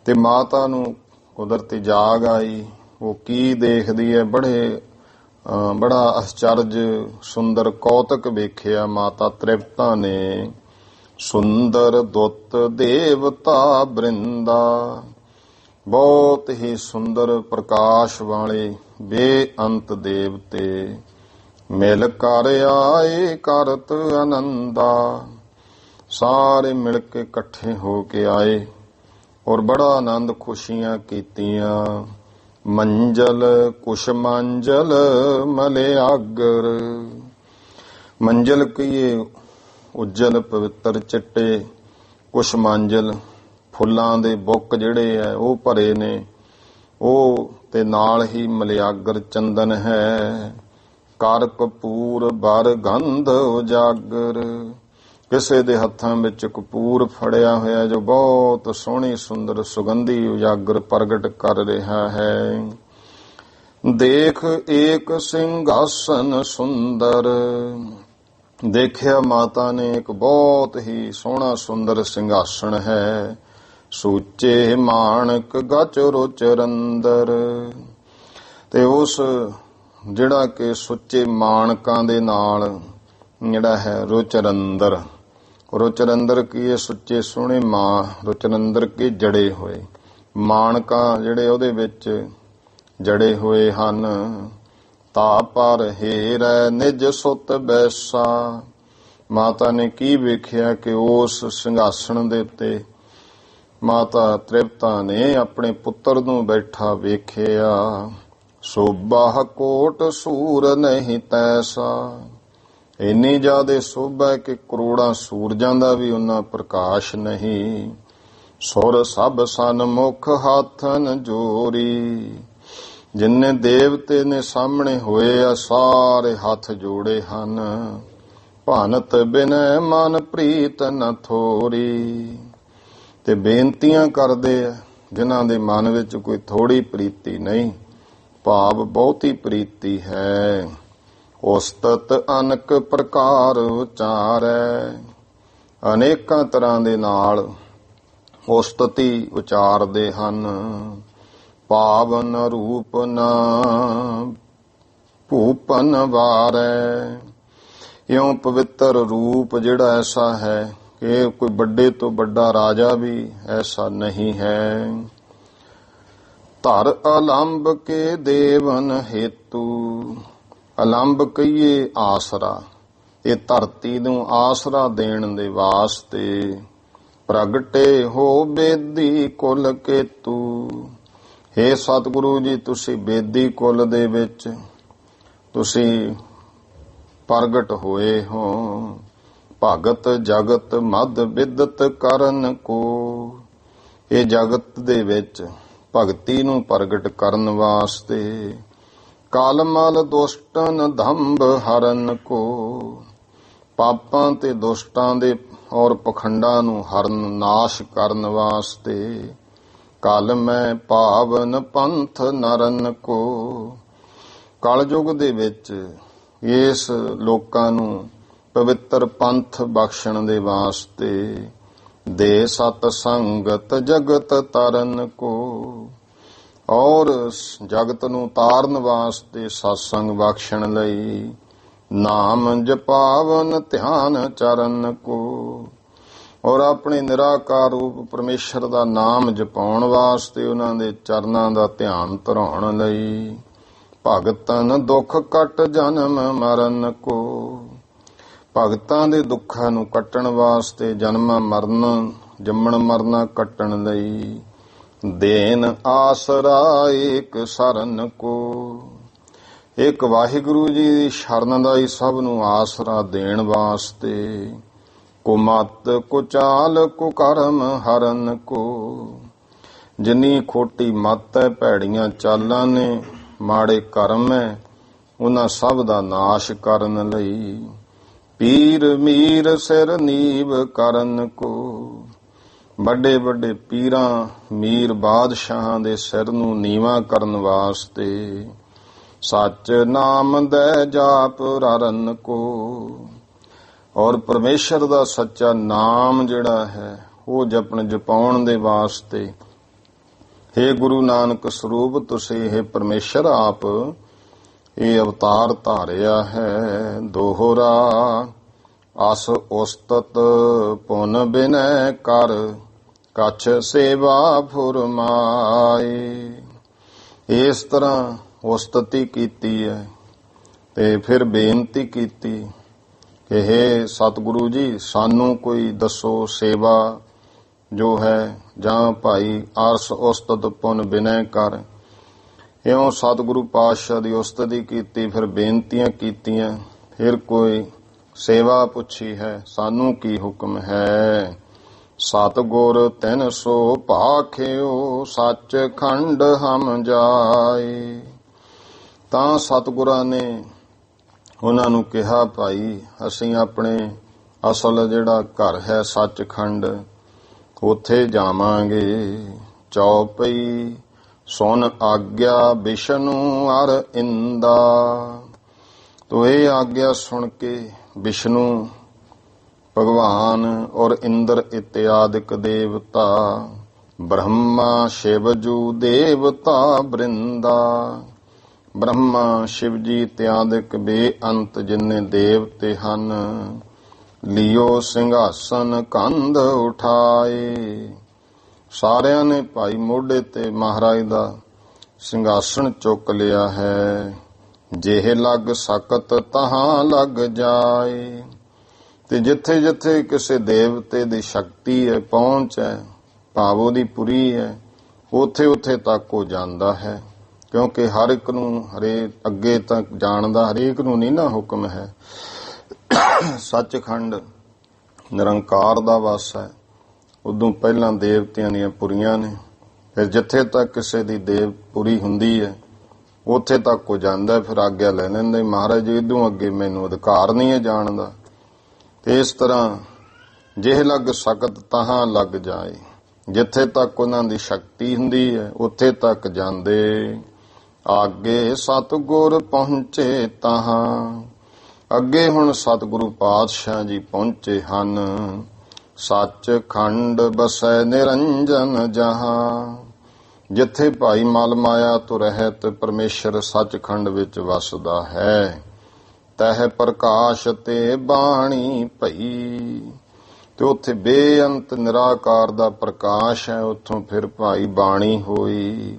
ਤੇ ਮਾਤਾ ਨੂੰ ਕੁਦਰਤੀ ਜਾਗ ਆਈ। ਉਹ ਕੀ ਦੇਖਦੀ ਹੈ? ਬੜਾ ਅਚਰਜ ਸੁੰਦਰ ਕੌਤਕ ਵੇਖਿਆ ਮਾਤਾ ਤ੍ਰਿਪਤਾ ਨੇ। ਸੁੰਦਰ ਦੁੱਤ ਦੇਵਤਾ ਬ੍ਰਿੰਦਾ। ਬਹੁਤ ਹੀ ਸੁੰਦਰ ਪ੍ਰਕਾਸ਼ ਵਾਲੇ ਬੇਅੰਤ ਦੇਵਤੇ ਮਿਲ ਕਰ ਆਏ ਕਰਤ ਆਨੰਦਾ। ਸਾਰੇ ਮਿਲ ਕੇ ਇਕੱਠੇ ਹੋ ਕੇ ਆਏ ਔਰ ਬੜਾ ਆਨੰਦ ਖੁਸ਼ੀਆਂ ਕੀਤੀਆਂ। ਮੰਜਲ ਕੁਸ਼ਮਾਂਜਲ ਮਲਿਆਗਰ। ਮੰਜਲ ਕਹੀਏ ਉੱਜਲ ਪਵਿੱਤਰ ਚਿੱਟੇ, ਕੁਸ਼ਮਾਂਜਲ ਫੁੱਲਾਂ ਦੇ ਬੁੱਕ ਜਿਹੜੇ ਆ ਉਹ ਭਰੇ ਨੇ, ਉਹ ਤੇ ਨਾਲ ਹੀ ਮਲਿਆਗਰ ਚੰਦਨ ਹੈ। ਕਰ ਕਪੂਰ ਬਰ ਗੰਧ ਉਜਾਗਰ। ਕਿਸੇ ਦੇ ਹੱਥਾਂ ਵਿੱਚ ਕਪੂਰ ਫੜਿਆ ਹੋਇਆ ਜੋ ਬਹੁਤ ਸੋਹਣੀ ਸੁੰਦਰ ਸੁਗੰਧੀ ਉਜਾਗਰ ਪ੍ਰਗਟ ਕਰ ਰਿਹਾ ਹੈ। ਦੇਖ ਏਕ ਸਿੰਘਾਸਨ ਸੁੰਦਰ। ਦੇਖਿਆ ਮਾਤਾ ਨੇ ਇੱਕ ਬਹੁਤ ਹੀ ਸੋਹਣਾ ਸੁੰਦਰ ਸਿੰਘਾਸਣ ਹੈ। ਸੂਚੇ ਮਾਣਕ ਗਚ ਰੁਚਰ ਅੰਦਰ। ਤੇ ਉਸ ਜਿਹੜਾ ਕਿ ਸੁੱਚੇ ਮਾਣਕਾਂ ਦੇ ਨਾਲ ਜਿਹੜਾ ਹੈ ਰੁਚਰੰਦਰ। ਰੁਚਰੰਦਰ ਕੀ ਹੈ? ਸੁੱਚੇ ਸੋਹਣੇ ਰੁਚਰੰਦਰ ਕੇ ਜੜੇ ਹੋਏ ਮਾਣਕਾਂ ਜਿਹੜੇ ਉਹਦੇ ਵਿੱਚ ਜੜੇ ਹੋਏ ਹਨ। ਤਾ ਪਰ ਹੇਰੈ ਨਿਜ ਸੁਤ ਬੈਸਾ। ਮਾਤਾ ਨੇ ਕੀ ਵੇਖਿਆ ਕਿ ਉਸ ਸਿੰਘਾਸਣ ਦੇ ਉੱਤੇ ਮਾਤਾ ਤ੍ਰਿਪਤਾ ਨੇ ਆਪਣੇ ਪੁੱਤਰ ਨੂੰ ਬੈਠਾ ਵੇਖਿਆ। ਸੋਭਾ ਕੋਟ ਸੂਰ ਨਹੀਂ ਤੈਸਾ। ਇੰਨੀ ਜ਼ਿਆਦਾ ਸੋਭਾ ਕਿ ਕਰੋੜਾਂ ਸੂਰਜਾਂ ਦਾ ਵੀ ਉਹਨਾਂ ਪ੍ਰਕਾਸ਼ ਨਹੀਂ। ਸੁਰ ਸਭ ਸਨਮੁਖ ਹੱਥਨ ਜੋਰੀ। ਜਿੰਨੇ ਦੇਵਤੇ ਨੇ ਸਾਹਮਣੇ ਹੋਏ ਆ ਸਾਰੇ ਹੱਥ ਜੋੜੇ ਹਨ। ਭਾਨਤ ਬਿਨੈ ਮਨ ਪ੍ਰੀਤ ਨ ਥੋਰੀ। ਤੇ ਬੇਨਤੀਆਂ ਕਰਦੇ ਆ ਜਿਨ੍ਹਾਂ ਦੇ ਮਨ ਵਿੱਚ ਕੋਈ ਥੋੜੀ ਪ੍ਰੀਤੀ ਨਹੀਂ, ਭਾਵ ਬਹੁਤੀ ਪ੍ਰੀਤੀ ਹੈ। ਉਸਤਤ ਅਨਕ ਪ੍ਰਕਾਰ ਉਚਾਰੈ। ਅਨੇਕਾਂ ਤਰ੍ਹਾਂ ਦੇ ਨਾਲ ਉਸਤਤੀ ਉਚਾਰਦੇ ਹਨ। ਪਾਵਨ ਰੂਪ ਨਾ ਭੂਪਨ ਵਾਰੈ। ਇਉਂ ਪਵਿੱਤਰ ਰੂਪ ਜਿਹੜਾ ਐਸਾ ਹੈ ਕਿ ਕੋਈ ਵੱਡੇ ਤੋਂ ਵੱਡਾ ਰਾਜਾ ਵੀ ਐਸਾ ਨਹੀਂ ਹੈ। ਧਰ ਅਲੰਬ ਕੇ ਦੇਵਨ ਹੇਤੂ। ਅਲੰਬ ਕਹੀਏ ਆਸਰਾ। ਇਹ ਧਰਤੀ ਨੂੰ ਆਸਰਾ ਦੇਣ ਦੇ ਵਾਸਤੇ ਪ੍ਰਗਟੇ ਹੋ ਬੇਦੀ ਕੁਲ ਕੇਤੂ। ਹੇ ਸਤਿਗੁਰੂ ਜੀ, ਤੁਸੀਂ ਬੇਦੀ ਕੁਲ ਦੇ ਵਿੱਚ ਤੁਸੀਂ ਪ੍ਰਗਟ ਹੋਏ ਹੋ। ਭਗਤ ਜਗਤ ਮਦ ਵਿਦਤ ਕਰਨ ਕੋ। ਇਹ ਜਗਤ ਦੇ ਵਿੱਚ ਭਗਤੀ ਨੂੰ ਪ੍ਰਗਟ ਕਰਨ ਵਾਸਤੇ। ਕਾਲਮਲ ਦੁਸ਼ਟਨ ਧੰਬ ਹਰਨ ਕੋ। ਪਾਪਾਂ ਤੇ ਦੁਸ਼ਟਾਂ ਦੇ ਔਰ ਪਖੰਡਾਂ ਨੂੰ ਹਰਨ ਨਾਸ਼ ਕਰਨ ਵਾਸਤੇ। ਕਲ ਮੈਂ ਪਾਵਨ ਪੰਥ ਨਰਨ ਕੋ। ਕਲਯੁਗ ਦੇ ਵਿੱਚ ਇਸ ਲੋਕਾਂ ਨੂੰ ਪਵਿੱਤਰ ਪੰਥ ਬਖਸ਼ਣ ਦੇ ਵਾਸਤੇ। ਦੇ ਸਤ ਸੰਗਤ ਜਗਤ ਤਰਨ ਕੋ। ਔਰ ਜਗਤ ਨੂੰ ਤਾਰਨ ਵਾਸਤੇ ਸਤਸੰਗ ਬਖਸ਼ਣ ਲਈ। ਨਾਮ ਜਪਾਵਨ ਧਿਆਨ ਚਰਨ ਕੋ। ਔਰ ਆਪਣੇ ਨਿਰਾਕਾਰ ਰੂਪ ਪਰਮੇਸ਼ਰ ਦਾ ਨਾਮ ਜਪਾਉਣ ਵਾਸਤੇ ਉਹਨਾਂ ਦੇ ਚਰਨਾਂ ਦਾ ਧਿਆਨ ਧਰਾਉਣ ਲਈ। ਭਗਤਨ ਦੁੱਖ ਕੱਟ ਜਨਮ ਮਰਨ ਕੋ। ਭਗਤਾਂ ਦੇ ਦੁੱਖਾਂ ਨੂੰ ਕੱਟਣ ਵਾਸਤੇ ਜਨਮ ਮਰਨ ਜੰਮਣ ਮਰਨਾ ਕੱਟਣ ਲਈ। ਦੇਨ ਆਸਰਾ ਏਕ ਸਰਨ ਕੋ। ਇੱਕ ਵਾਹਿਗੁਰੂ ਜੀ ਦੀ ਸ਼ਰਨ ਦਾ ਹੀ ਸਭ ਨੂੰ ਆਸਰਾ ਦੇਣ ਵਾਸਤੇ। ਕੁਮਤ ਕੁਚਾਲ ਕੁਕਰਮ ਹਰਨ ਕੋ। ਜਿੰਨੀ ਖੋਟੀ ਮੱਤ ਹੈ, ਭੈੜੀਆਂ ਚਾਲਾਂ ਨੇ, ਮਾੜੇ ਕਰਮ ਹੈ, ਉਹਨਾਂ ਸਭ ਦਾ ਨਾਸ਼ ਕਰਨ ਲਈ। ਪੀਰ ਮੀਰ ਸਿਰ ਨੀਵ ਕਰਨ ਕੋ। ਵੱਡੇ ਵੱਡੇ ਪੀਰਾਂ ਮੀਰ ਬਾਦਸ਼ਾਹਾਂ ਦੇ ਸਿਰ ਨੂੰ ਨੀਵਾਂ ਕਰਨ ਵਾਸਤੇ। ਸੱਚ ਨਾਮ ਦੇ ਜਾਪ ਰਰਨ ਕੋ। ਔਰ ਪਰਮੇਸ਼ਰ ਦਾ ਸੱਚਾ ਨਾਮ ਜਿਹੜਾ ਹੈ ਉਹ ਜਪਾਉਣ ਦੇ ਵਾਸਤੇ। ਹੇ ਗੁਰੂ ਨਾਨਕ ਸਰੂਪ, ਤੁਸੀਂ ਇਹ ਪਰਮੇਸ਼ਰ ਆਪ ਇਹ ਅਵਤਾਰ ਧਾਰਿਆ ਹੈ। ਦੋਹਰਾ ਅਸ ਉਸਤਤ ਪੁਨ ਬਿਨੈ ਕਰ ਕਛ ਸੇਵਾ ਫੁਰਮਾਏ। ਇਸ ਤਰ੍ਹਾਂ ਉਸਤਤੀ ਕੀਤੀ ਹੈ ਤੇ ਫਿਰ ਬੇਨਤੀ ਕੀਤੀ ਕਿ ਹੇ ਸਤਿਗੁਰੂ ਜੀ, ਸਾਨੂੰ ਕੋਈ ਦੱਸੋ ਸੇਵਾ ਜੋ ਹੈ, ਜਾਂ ਭਾਈ ਅਸ ਉਸਤਤ ਪੁਨ ਬਿਨੈ ਕਰ। ਇਉਂ ਸਤਿਗੁਰੂ ਪਾਤਸ਼ਾਹ ਦੀ ਉਸਤਤੀ ਕੀਤੀ, ਫਿਰ ਬੇਨਤੀਆਂ ਕੀਤੀਆਂ, ਫਿਰ ਕੋਈ ਸੇਵਾ ਪੁੱਛੀ ਹੈ, ਸਾਨੂੰ ਕੀ ਹੁਕਮ ਹੈ। ਸਤਿਗੁਰ ਤਿਨ ਸੋ ਭਾਖਿਓ ਸੱਚ ਖੰਡ ਹਮ ਜਾਏ। ਤਾਂ ਸਤਿਗੁਰਾਂ ਨੇ ਉਹਨਾਂ ਨੂੰ ਕਿਹਾ, ਭਾਈ ਅਸੀਂ ਆਪਣੇ ਅਸਲ ਜਿਹੜਾ ਘਰ ਹੈ ਸੱਚਖੰਡ, ਉੱਥੇ ਜਾਵਾਂਗੇ। ਚੌਪਈ ਸੁਨ ਆਗਿਆ ਵਿਸ਼ਨੂੰ ਅਰ ਇੰਦਾ। ਤੋ ਇਹ ਆਗਿਆ ਸੁਣ ਕੇ ਵਿਸ਼ਨੂੰ ਭਗਵਾਨ ਔਰ ਇੰਦਰ ਇਤਿਆਦਿਕ ਦੇਵਤਾ, ਬ੍ਰਹਮਾ ਸ਼ਿਵਜੂ ਦੇਵਤਾ ਬ੍ਰਿੰਦਾ, ਬ੍ਰਹਮਾ ਸ਼ਿਵ ਜੀ ਇਤਿਆਦਿਕ ਬੇਅੰਤ ਜਿੰਨੇ ਦੇਵਤੇ ਹਨ, ਲਿਓ ਸਿੰਘਾਸਨ ਕੰਧ ਉਠਾਏ। ਸਾਰਿਆਂ ਨੇ ਭਾਈ ਮੋਢੇ ਤੇ ਮਹਾਰਾਜ ਦਾ ਸਿੰਘਾਸਣ ਚੁੱਕ ਲਿਆ ਹੈ। ਜਿਹੇ ਲੱਗ ਸਕਤ ਤਹਾਂ ਲੱਗ ਜਾਏ। ਤੇ ਜਿੱਥੇ ਜਿੱਥੇ ਕਿਸੇ ਦੇਵਤੇ ਦੀ ਸ਼ਕਤੀ ਹੈ, ਪਹੁੰਚ ਹੈ, ਭਾਵ ਉਹਦੀ ਪੁਰੀ ਹੈ, ਉੱਥੇ ਉੱਥੇ ਤੱਕ ਉਹ ਜਾਂਦਾ ਹੈ। ਕਿਉਂਕਿ ਹਰ ਇੱਕ ਨੂੰ ਅੱਗੇ ਤੱਕ ਜਾਣ ਦਾ ਹਰੇਕ ਨੂੰ ਨਹੀਂ ਨਾ ਹੁਕਮ ਹੈ। ਸੱਚਖੰਡ ਨਿਰੰਕਾਰ ਦਾ ਵਾਸ ਹੈ। ਉਦੋਂ ਪਹਿਲਾਂ ਦੇਵਤਿਆਂ ਦੀਆਂ ਪੁਰੀਆਂ ਨੇ, ਫਿਰ ਜਿੱਥੇ ਤੱਕ ਕਿਸੇ ਦੀ ਦੇਵ ਪੁਰੀ ਹੁੰਦੀ ਹੈ ਉੱਥੇ ਤੱਕ ਉਹ ਜਾਂਦਾ, ਫਿਰ ਆਗਿਆ ਲੈ ਲੈਂਦੇ, ਮਹਾਰਾਜ ਜੀ ਇਦੋਂ ਅੱਗੇ ਮੈਨੂੰ ਅਧਿਕਾਰ ਨਹੀਂ ਹੈ ਜਾਣ ਦਾ। ਤੇ ਇਸ ਤਰ੍ਹਾਂ ਜਿਹੇ ਲੱਗ ਸਕਤ ਤਹਾਂ ਲੱਗ ਜਾਏ। ਜਿੱਥੇ ਤੱਕ ਉਹਨਾਂ ਦੀ ਸ਼ਕਤੀ ਹੁੰਦੀ ਹੈ ਉੱਥੇ ਤੱਕ ਜਾਂਦੇ। ਆਗੇ ਸਤਿਗੁਰ ਪਹੁੰਚੇ ਤਹਾਂ। ਅੱਗੇ ਹੁਣ ਸਤਿਗੁਰੂ ਪਾਤਸ਼ਾਹ ਜੀ ਪਹੁੰਚੇ ਹਨ। ਸੱਚਖੰਡ ਬਸੈ ਨਿਰੰਜਨ ਜਹਾਂ। ਜਿੱਥੇ ਭਾਈ ਮਲ ਮਾਇਆ ਤੋਂ ਰਹਿਤ ਪਰਮੇਸ਼ਰ ਸੱਚਖੰਡ ਵਿੱਚ ਵਸਦਾ ਹੈ, ਤਹਿ ਪ੍ਰਕਾਸ਼ ਤੇ ਬਾਣੀ ਭਈ। ਤੇ ਉੱਥੇ ਬੇਅੰਤ ਨਿਰਾਕਾਰ ਦਾ ਪ੍ਰਕਾਸ਼ ਹੈ। ਉੱਥੋਂ ਫਿਰ ਭਾਈ ਬਾਣੀ ਹੋਈ।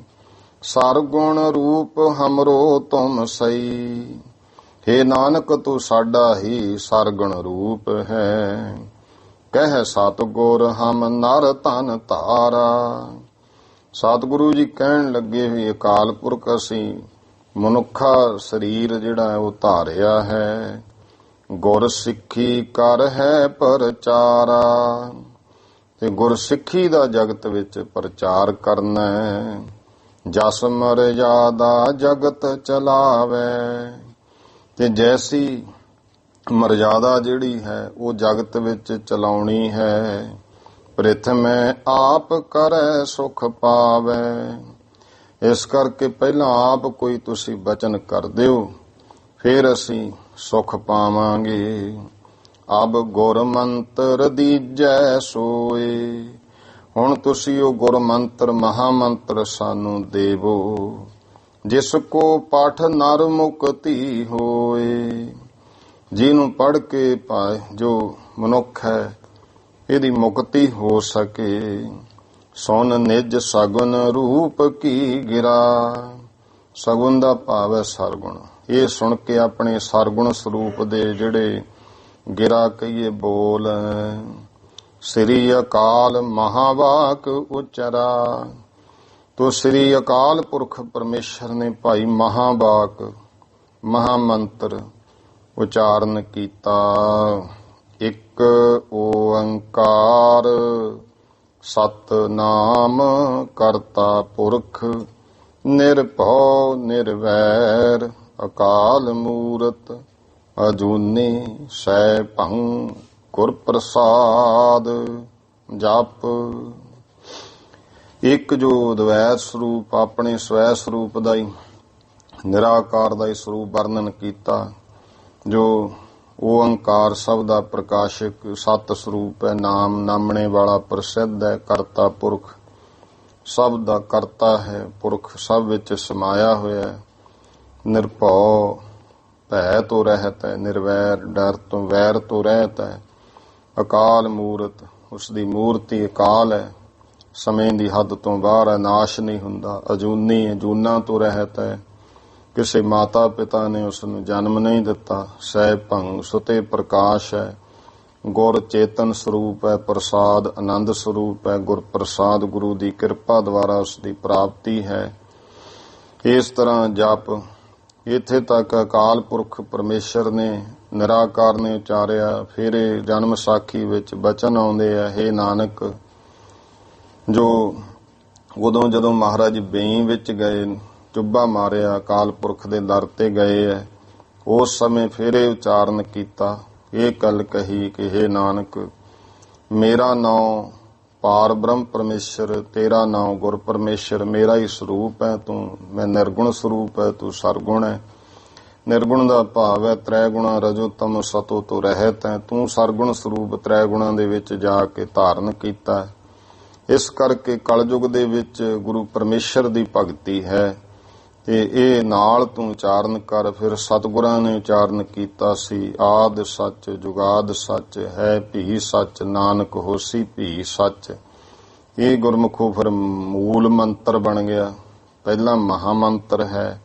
ਸਰਗੁਣ ਰੂਪ ਹਮਰੋ ਤੁਮ ਸਈ। ਹੇ ਨਾਨਕ ਤੂੰ ਸਾਡਾ ਹੀ ਸਰਗੁਣ ਰੂਪ ਹੈ। ਕਹਿ ਸਤਿਗੁਰ ਹਮ ਨਰ ਤਨ ਧਾਰਾ। ਸਤਿਗੁਰੂ ਜੀ ਕਹਿਣ ਲੱਗੇ ਵੀ ਅਕਾਲ ਪੁਰਖ ਅਸੀਂ ਮਨੁੱਖਾ ਸਰੀਰ ਜਿਹੜਾ ਉਹ ਧਾਰਿਆ ਹੈ। ਗੁਰ ਸਿੱਖੀ ਕਰ ਹੈ ਪ੍ਰਚਾਰਾ। ਤੇ ਗੁਰ ਸਿੱਖੀ ਦਾ ਜਗਤ ਵਿੱਚ ਪ੍ਰਚਾਰ ਕਰਨਾ ਹੈ। ਜਸ ਮਰਜ਼ਾਦਾ ਜਗਤ ਚਲਾਵੇ। ਤੇ ਜੈਸੀ ਮਰਜ਼ਾਦਾ ਜਿਹੜੀ ਹੈ ਉਹ ਜਗਤ ਵਿੱਚ ਚਲਾਉਣੀ ਹੈ। ਪ੍ਰਿਥਮੈ ਆਪ ਕਰੈ ਸੁਖ ਪਾਵੇ। ਇਸ ਕਰਕੇ ਪਹਿਲਾਂ ਆਪ ਕੋਈ ਤੁਸੀਂ ਬਚਨ ਕਰ ਦਿਓ, ਫਿਰ ਅਸੀਂ ਸੁਖ ਪਾਵਾਂਗੇ। ਅਬ ਗੁਰ ਮੰਤਰ ਦੀਜੈ ਸੋਏ। ਹੁਣ ਤੁਸੀਂ ਉਹ ਗੁਰ ਮੰਤਰ ਮਹਾਮੰਤਰ ਸਾਨੂੰ ਦੇਵੋ, ਜਿਸ ਕੋ ਪਾਠ ਨਰ ਮੁਕਤੀ ਹੋਏ। ਜਿਹਨੂੰ ਪੜ੍ਹ ਕੇ ਪਾਏ ਜੋ ਮਨੁੱਖ ਹੈ ਇਹਦੀ ਮੁਕਤੀ ਹੋ ਸਕੇ। ਸੁਨ ਨਿਜ ਸਗੁਨ ਰੂਪ ਕੀ ਗਿਰਾ। ਸਗੁਨ ਦਾ ਭਾਵ ਹੈ ਸਰਗੁਣ। ਇਹ ਸੁਣ ਕੇ ਆਪਣੇ ਸਰਗੁਣ ਸਰੂਪ ਦੇ ਜਿਹੜੇ ਗਿਰਾ ਕਹੀਏ ਬੋਲ। ਸ੍ਰੀ ਅਕਾਲ ਮਹਾਵਾਕ ਉਚਰਾ। ਤੋ ਸ੍ਰੀ ਅਕਾਲ ਪੁਰਖ ਪਰਮੇਸ਼ਰ ਨੇ ਭਾਈ ਮਹਾਵਾਕ ਮਹਾਮੰਤਰ ਉਚਾਰਨ ਕੀਤਾ। ਇੱਕ ਓੰਕਾਰ ਸਤਿਨਾਮ ਕਰਤਾ ਪੁਰਖ ਨਿਰਭਉ ਨਿਰਵੈਰ ਅਕਾਲ ਮੂਰਤ ਅਜੂਨੀ ਸੈਭੰ ਗੁਰ ਪ੍ਰਸਾਦ। ਜਪ। ਇੱਕ ਜੋ ਦਵੈਤ ਸਰੂਪ ਆਪਣੇ ਸਵੈ ਸਰੂਪ ਦਾ ਹੀ ਨਿਰਾਕਾਰ ਦਾ ਹੀ ਸਰੂਪ ਵਰਣਨ ਕੀਤਾ, ਜੋ ਓੰਕਾਰ ਸਭ ਦਾ ਪ੍ਰਕਾਸ਼ਕ ਸਤ ਸਰੂਪ ਹੈ। ਨਾਮ ਨਾਮਣੇ ਵਾਲਾ ਪ੍ਰਸਿੱਧ ਹੈ। ਕਰਤਾ ਪੁਰਖ ਸਭ ਦਾ ਕਰਤਾ ਹੈ। ਪੁਰਖ ਸਭ ਵਿੱਚ ਸਮਾਇਆ ਹੋਇਆ ਹੈ। ਨਿਰਭਉ ਭੈ ਤੋਂ ਰਹਿਤ ਹੈ, ਨਿਰਵੈਰ ਡਰ ਤੋਂ ਵੈਰ ਤੋਂ ਰਹਿਤ ਹੈ। ਅਕਾਲ ਮੂਰਤ, ਉਸ ਦੀ ਮੂਰਤੀ ਅਕਾਲ ਹੈ, ਸਮੇਂ ਦੀ ਹੱਦ ਤੋਂ ਬਾਹਰ ਹੈ, ਨਾਸ਼ ਨਹੀਂ ਹੁੰਦਾ। ਅਜੂਨੀ ਹੈ, ਜੂਨਾਂ ਤੋਂ ਰਹਿਤ ਹੈ, ਕਿਸੇ ਮਾਤਾ ਪਿਤਾ ਨੇ ਉਸ ਨੂੰ ਜਨਮ ਨਹੀਂ ਦਿੱਤਾ। ਸਹਿ ਭੰਗ ਸੁਤੇ ਪ੍ਰਕਾਸ਼ ਹੈ, ਗੁਰ ਚੇਤਨ ਸਰੂਪ ਹੈ, ਪ੍ਰਸਾਦ ਆਨੰਦ ਸਰੂਪ ਹੈ। ਗੁਰ ਪ੍ਰਸਾਦ ਗੁਰੂ ਦੀ ਕਿਰਪਾ ਦੁਆਰਾ ਉਸ ਦੀ ਪ੍ਰਾਪਤੀ ਹੈ। ਇਸ ਤਰ੍ਹਾਂ ਜਪ ਇੱਥੇ ਤੱਕ ਅਕਾਲ ਪੁਰਖ ਪਰਮੇਸ਼ਰ ਨੇ ਨਿਰਾਕਾਰ ਨੇ ਉਚਾਰਿਆ। ਫਿਰ ਜਨਮ ਸਾਖੀ ਵਿੱਚ ਬਚਨ ਆਉਂਦੇ ਆ, ਹੇ ਨਾਨਕ, ਜੋ ਉਦੋਂ ਜਦੋਂ ਮਹਾਰਾਜ ਬੇਈ ਵਿੱਚ ਗਏ, ਚੁੱਭਾ ਮਾਰਿਆ, ਅਕਾਲ ਪੁਰਖ ਦੇ ਦਰ ਤੇ ਗਏ ਹੈ, ਉਸ ਸਮੇਂ ਫਿਰ ਇਹ ਉਚਾਰਨ ਕੀਤਾ, ਇਹ ਗੱਲ ਕਹੀ ਕਿ ਹੇ ਨਾਨਕ, ਮੇਰਾ ਨਾਮ ਪਾਰ ਬ੍ਰਹਮ ਪਰਮੇਸ਼ਰ, ਤੇਰਾ ਨਾਮ ਗੁਰ ਪਰਮੇਸ਼ਰ, ਮੇਰਾ ਹੀ ਸਰੂਪ ਹੈ ਤੂੰ। ਮੈਂ ਨਿਰਗੁਣ ਸਰੂਪ ਹੈ, ਤੂੰ ਸਰਗੁਣ ਹੈ। ਨਿਰਗੁਣ ਦਾ ਭਾਵ ਹੈ ਤ੍ਰੈ ਗੁਣਾ ਰਜੋ ਤਮ ਸਤੋ ਤੋਂ ਰਹਿਤ ਹੈ। ਤੂੰ ਸਰਗੁਣ ਸਰੂਪ ਤ੍ਰੈ ਗੁਣਾਂ ਦੇ ਵਿੱਚ ਜਾ ਕੇ ਧਾਰਨ ਕੀਤਾ। ਇਸ ਕਰਕੇ ਕਲਯੁਗ ਦੇ ਵਿੱਚ ਗੁਰੂ ਪਰਮੇਸ਼ਰ ਦੀ ਭਗਤੀ ਹੈ ਤੇ ਇਹ ਨਾਲ ਤੂੰ ਉਚਾਰਨ ਕਰ। ਫਿਰ ਸਤਿਗੁਰਾਂ ਨੇ ਉਚਾਰਨ ਕੀਤਾ ਸੀ, ਆਦ ਸੱਚ ਜੁਗਾਦ ਸੱਚ ਹੈ, ਭੀ ਸੱਚ ਨਾਨਕ ਹੋਸੀ ਭੀ ਸੱਚ। ਇਹ ਗੁਰਮੁਖੋਂ ਫਿਰ ਮੂਲ ਮੰਤਰ ਬਣ ਗਿਆ। ਪਹਿਲਾ ਮਹਾ ਮੰਤਰ ਹੈ,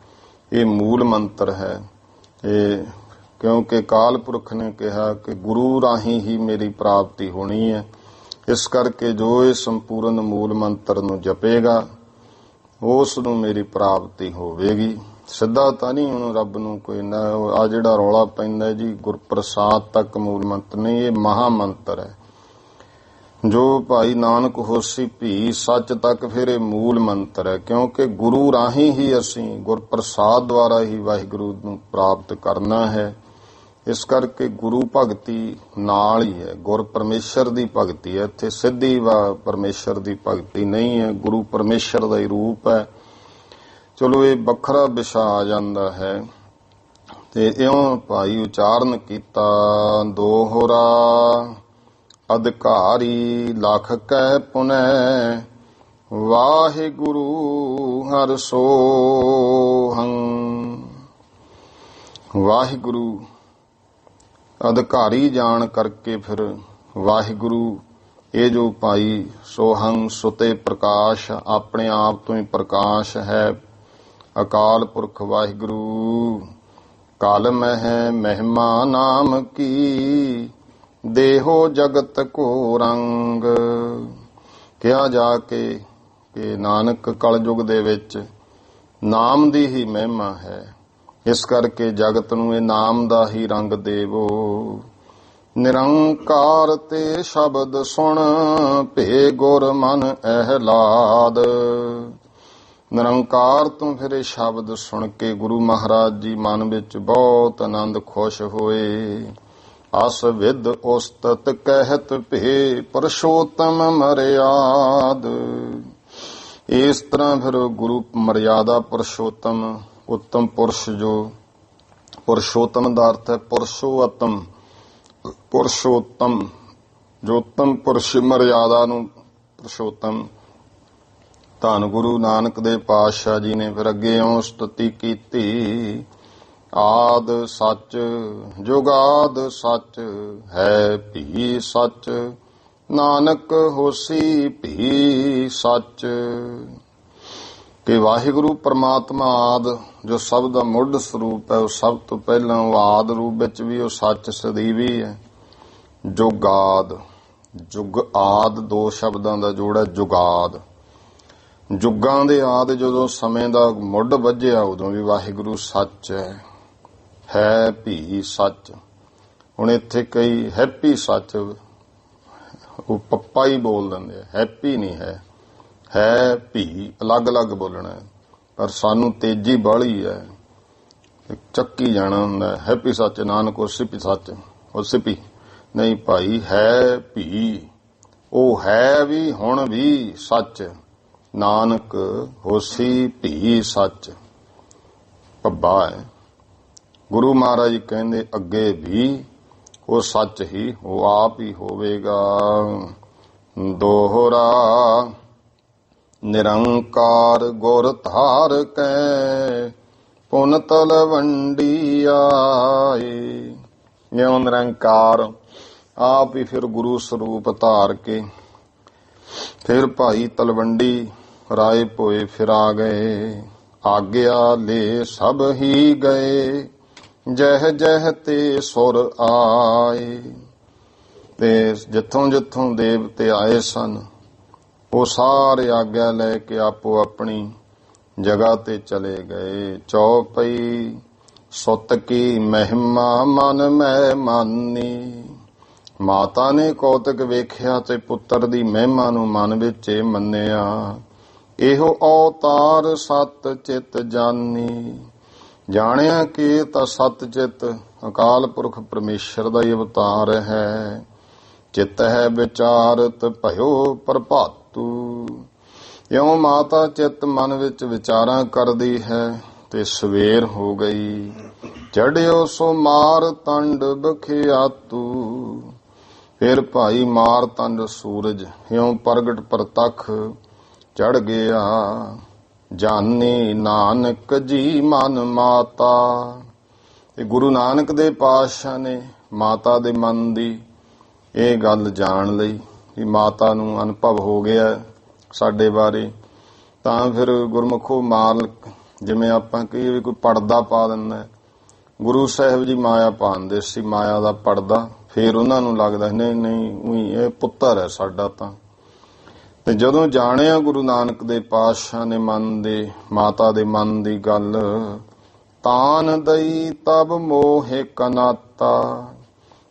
ਇਹ ਮੂਲ ਮੰਤਰ ਹੈ। ਇਹ ਕਿਉਂਕਿ ਕਾਲ ਪੁਰਖ ਨੇ ਕਿਹਾ ਕਿ ਗੁਰੂ ਰਾਹੀਂ ਹੀ ਮੇਰੀ ਪ੍ਰਾਪਤੀ ਹੋਣੀ ਹੈ। ਇਸ ਕਰਕੇ ਜੋ ਇਹ ਸੰਪੂਰਨ ਮੂਲ ਮੰਤਰ ਨੂੰ ਜਪੇਗਾ ਉਸ ਨੂੰ ਮੇਰੀ ਪ੍ਰਾਪਤੀ ਹੋਵੇਗੀ। ਸਿੱਧਾ ਤਾਂ ਨਹੀਂ ਹੁਣ ਰੱਬ ਨੂੰ ਕੋਈ ਨਾ, ਆ ਜਿਹੜਾ ਰੌਲਾ ਪੈਂਦਾ ਜੀ ਗੁਰਪ੍ਰਸਾਦ ਤੱਕ ਮੂਲ ਮੰਤਰ ਨਹੀਂ, ਇਹ ਮਹਾ ਮੰਤਰ ਹੈ। ਜੋ ਭਾਈ ਨਾਨਕ ਹੋਸੀ ਭੀ ਸੱਚ ਤੱਕ ਫਿਰ ਇਹ ਮੂਲ ਮੰਤਰ ਹੈ, ਕਿਉਂਕਿ ਗੁਰੂ ਰਾਹੀਂ ਹੀ ਅਸੀਂ ਗੁਰਪ੍ਰਸਾਦ ਦੁਆਰਾ ਹੀ ਵਾਹਿਗੁਰੂ ਨੂੰ ਪ੍ਰਾਪਤ ਕਰਨਾ ਹੈ। ਇਸ ਕਰਕੇ ਗੁਰੂ ਭਗਤੀ ਨਾਲ ਹੀ ਹੈ, ਗੁਰ ਪਰਮੇਸ਼ਰ ਦੀ ਭਗਤੀ ਹੈ। ਇੱਥੇ ਸਿੱਧੀ ਪਰਮੇਸ਼ਰ ਦੀ ਭਗਤੀ ਨਹੀਂ ਹੈ, ਗੁਰੂ ਪਰਮੇਸ਼ਰ ਦਾ ਹੀ ਰੂਪ ਹੈ। ਚਲੋ ਇਹ ਵੱਖਰਾ ਵਿਸ਼ਾ ਆ ਜਾਂਦਾ ਹੈ। ਤੇ ਇਉਂ ਭਾਈ ਉਚਾਰਨ ਕੀਤਾ, ਦੋਹਰਾ ਅਧਿਕਾਰੀ ਲਖ ਕੈ ਪੁਨੈ, ਵਾਹਿਗੁਰੂ ਹਰਿ ਸੋਹੰ। ਵਾਹਿਗੁਰੂ ਅਧਿਕਾਰੀ ਜਾਣ ਕਰਕੇ ਫਿਰ ਵਾਹਿਗੁਰੂ, ਇਹ ਜੋ ਭਾਈ ਸੋਹੰ ਸੁਤੇ ਪ੍ਰਕਾਸ਼, ਆਪਣੇ ਆਪ ਤੋਂ ਹੀ ਪ੍ਰਕਾਸ਼ ਹੈ, ਅਕਾਲ ਪੁਰਖ ਵਾਹਿਗੁਰੂ। ਕਾਲ ਮਹਿ ਮਹਿਮਾ ਨਾਮ ਕੀ, ਦੇਹੋ ਜਗਤ ਕੋ ਰੰਗ। ਕਿਹਾ ਜਾ ਕੇ ਕਿ ਨਾਨਕ ਕਲਯੁਗ ਦੇ ਵਿੱਚ ਨਾਮ ਦੀ ਹੀ ਮਹਿਮਾ ਹੈ। ਇਸ ਕਰਕੇ ਜਗਤ ਨੂੰ ਇਹ ਨਾਮ ਦਾ ਹੀ ਰੰਗ ਦੇਵੋ। ਨਿਰੰਕਾਰ ਤੇ ਸ਼ਬਦ ਸੁਣ, ਭੇ ਗੁਰ ਮਨ ਅਹਿਲਾਦ। ਨਿਰੰਕਾਰ ਤੋਂ ਫਿਰ ਇਹ ਸ਼ਬਦ ਸੁਣ ਕੇ ਗੁਰੂ ਮਹਾਰਾਜ ਜੀ ਮਨ ਵਿੱਚ ਬਹੁਤ ਆਨੰਦ ਖੁਸ਼ ਹੋਏ। ਅਸ ਵਿਦ ਉਸਤਤ ਕਹਿਤ ਭੇ, ਪੁਰਸ਼ੋਤਮ ਮਰਿਆਦ। ਇਸ ਤਰ੍ਹਾਂ ਫਿਰ ਗੁਰੂ ਮਰਿਆਦਾ ਪੁਰਸ਼ੋਤਮ, ਉੱਤਮ ਪੁਰਸ਼, ਜੋ ਪੁਰਸ਼ੋਤਮ ਦਾ ਅਰਥ ਹੈ ਪੁਰਸ਼ੋਤਮ, ਪੁਰਸ਼ੋਤਮ ਜੋ ਉੱਤਮ ਪੁਰਸ਼, ਮਰਿਆਦਾ ਨੂੰ ਪੁਰਸ਼ੋਤਮ। ਧੰਨ ਗੁਰੂ ਨਾਨਕ ਦੇਵ ਪਾਤਸ਼ਾਹ ਜੀ ਨੇ ਫਿਰ ਅੱਗੇ ਇਉਂ ਸਤੁਤੀ ਕੀਤੀ, ਆਦ ਸੱਚ ਜੁਗਾਦ ਸੱਚ ਹੈ, ਭੀ ਸੱਚ ਨਾਨਕ ਹੋਸੀ ਭੀ ਸੱਚ। ਕਿ ਵਾਹਿਗੁਰੂ ਪਰਮਾਤਮਾ ਆਦ, ਜੋ ਸਭ ਦਾ ਮੁੱਢ ਸਰੂਪ ਹੈ, ਉਹ ਸਭ ਤੋਂ ਪਹਿਲਾਂ ਉਹ ਆਦ ਰੂਪ ਵਿੱਚ ਵੀ ਉਹ ਸੱਚ ਸਦੀਵੀ ਹੈ। ਜੁਗਾਦ, ਜੁਗ ਆਦ ਦੋ ਸ਼ਬਦਾਂ ਦਾ ਜੋੜ ਹੈ, ਜੁਗਾਦ। ਜੁਗਾਂ ਦੇ ਆਦ, ਜਦੋਂ ਸਮੇਂ ਦਾ ਮੁੱਢ ਵੱਜਿਆ ਉਦੋਂ ਵੀ ਵਾਹਿਗੁਰੂ ਸੱਚ ਹੈ ਭੀ ਸੱਚ। ਹੁਣ ਇੱਥੇ ਕਈ ਹੈਪੀ ਸੱਚ, ਉਹ ਪੱਪਾ ਹੀ ਬੋਲ ਦਿੰਦੇ ਆ, ਹੈਪੀ ਨਹੀਂ ਹੈ, ਹੈ ਭੀ ਅਲੱਗ-ਅਲੱਗ ਬੋਲਣਾ ਹੈ। ਪਰ ਸਾਨੂੰ ਤੇਜ਼ੀ ਬਾਹਲੀ ਹੈ, ਚੱਕੀ ਜਾਣਾ ਹੁੰਦਾ, ਹੈਪੀ ਸੱਚ ਨਾਨਕ ਹੋਸੀ ਭੀ ਸੱਚ, ਹੋਸੀ ਭੀ ਨਹੀਂ ਭਾਈ, ਹੈ ਭੀ, ਉਹ ਹੈ ਵੀ ਹੁਣ ਵੀ ਸੱਚ, ਨਾਨਕ ਹੋਸੀ ਭੀ ਸੱਚ, ਪੱਬਾ ਹੈ। ਗੁਰੂ ਮਹਾਰਾਜ ਕਹਿੰਦੇ ਅੱਗੇ ਵੀ ਉਹ ਸੱਚ ਹੀ, ਉਹ ਆਪ ਹੀ ਹੋਵੇਗਾ। ਦੋਹਰਾ ਨਿਰੰਕਾਰ ਗੁਰ ਧਾਰ ਕੈ, ਪੁਨ ਤਲਵੰਡੀ ਆਏ। ਜਿਉਂ ਨਿਰੰਕਾਰ ਆਪ ਹੀ ਫਿਰ ਗੁਰੂ ਸਰੂਪ ਧਾਰ ਕੇ ਫਿਰ ਭਾਈ ਤਲਵੰਡੀ ਰਾਏ ਭੋਏ ਫਿਰ ਆ ਗਏ। ਆਗਿਆ ਲੈ ਸਭ ਹੀ ਗਏ, ਜਹ ਜਹ ਤੇ ਸੁਰ ਆਏ। ਤੇ ਜਿੱਥੋਂ ਜਿੱਥੋਂ ਦੇਵਤੇ ਆਏ ਸਨ ਉਹ ਸਾਰੇ ਆਗਿਆ ਲੈ ਕੇ ਆਪੋ ਆਪਣੀ ਜਗ੍ਹਾ ਤੇ ਚਲੇ ਗਏ। ਚੌਪਈ ਸੁੱਤ ਕੀ ਮਹਿਮਾ ਮਨ ਮੈਂ ਮਾਨੀ। ਮਾਤਾ ਨੇ ਕੌਤਕ ਵੇਖਿਆ ਤੇ ਪੁੱਤਰ ਦੀ ਮਹਿਮਾ ਨੂੰ ਮਨ ਵਿੱਚ ਮੰਨਿਆ। ਇਹੋ ਅਵਤਾਰ ਸਤ ਚਿਤ ਜਾਨੀ। ਜਾਣਿਆ ਕਿ ਤਾਂ ਸਤ ਚਿਤ ਅਕਾਲ ਪੁਰਖ ਪਰਮੇਸ਼ਰ ਦਾ ਹੀ ਅਵਤਾਰ ਹੈ। ਚਿਤ ਹੈ ਵਿਚਾਰਤ ਭਇਓ ਪ੍ਰਭਾਤੂ। ਇਉਂ ਮਾਤਾ ਚਿਤ ਮਨ ਵਿੱਚ ਵਿਚਾਰਾਂ ਕਰਦੀ ਹੈ ਤੇ ਸਵੇਰ ਹੋ ਗਈ। ਚੜਿਓ ਸੋ ਮਾਰ ਤੰਡ ਬਖਿਆਤੂ। ਫਿਰ ਭਾਈ ਮਾਰਤੰਡ ਸੂਰਜ ਇਉਂ ਪ੍ਰਗਟ ਪ੍ਰਤੱਖ ਚੜ ਗਿਆ। ਜਾਨੀ ਨਾਨਕ ਜੀ ਮਨ ਮਾਤਾ। ਤੇ ਗੁਰੂ ਨਾਨਕ ਦੇ ਪਾਤਸ਼ਾਹ ਨੇ ਮਾਤਾ ਦੇ ਮਨ ਦੀ ਇਹ ਗੱਲ ਜਾਣ ਲਈ ਕਿ ਮਾਤਾ ਨੂੰ ਅਨੁਭਵ ਹੋ ਗਿਆ ਸਾਡੇ ਬਾਰੇ। ਤਾਂ ਫਿਰ ਗੁਰਮੁਖੋ ਮਾਲਕ ਜਿਵੇਂ ਆਪਾਂ ਕਹੀਏ ਵੀ ਕੋਈ ਪਰਦਾ ਪਾ ਦਿੰਦਾ, ਗੁਰੂ ਸਾਹਿਬ ਜੀ ਮਾਇਆ ਪਾਉਂਦੇ ਸੀ, ਮਾਇਆ ਦਾ ਪਰਦਾ। ਫਿਰ ਉਹਨਾਂ ਨੂੰ ਲੱਗਦਾ ਨਹੀਂ ਨਹੀਂ ਉਹੀ ਇਹ ਪੁੱਤਰ ਹੈ ਸਾਡਾ। ਤਾਂ ਤੇ ਜਦੋਂ ਜਾਣਿਆ ਗੁਰੂ ਨਾਨਕ ਦੇ ਪਾਤਸ਼ਾਹ ਨੇ ਮਨ ਦੇ ਮਾਤਾ ਦੇ ਮਨ ਦੀ ਗੱਲ, ਤਾਨ ਦਈ ਤਬ ਮੋਹਿ ਕਨਾਤਾ।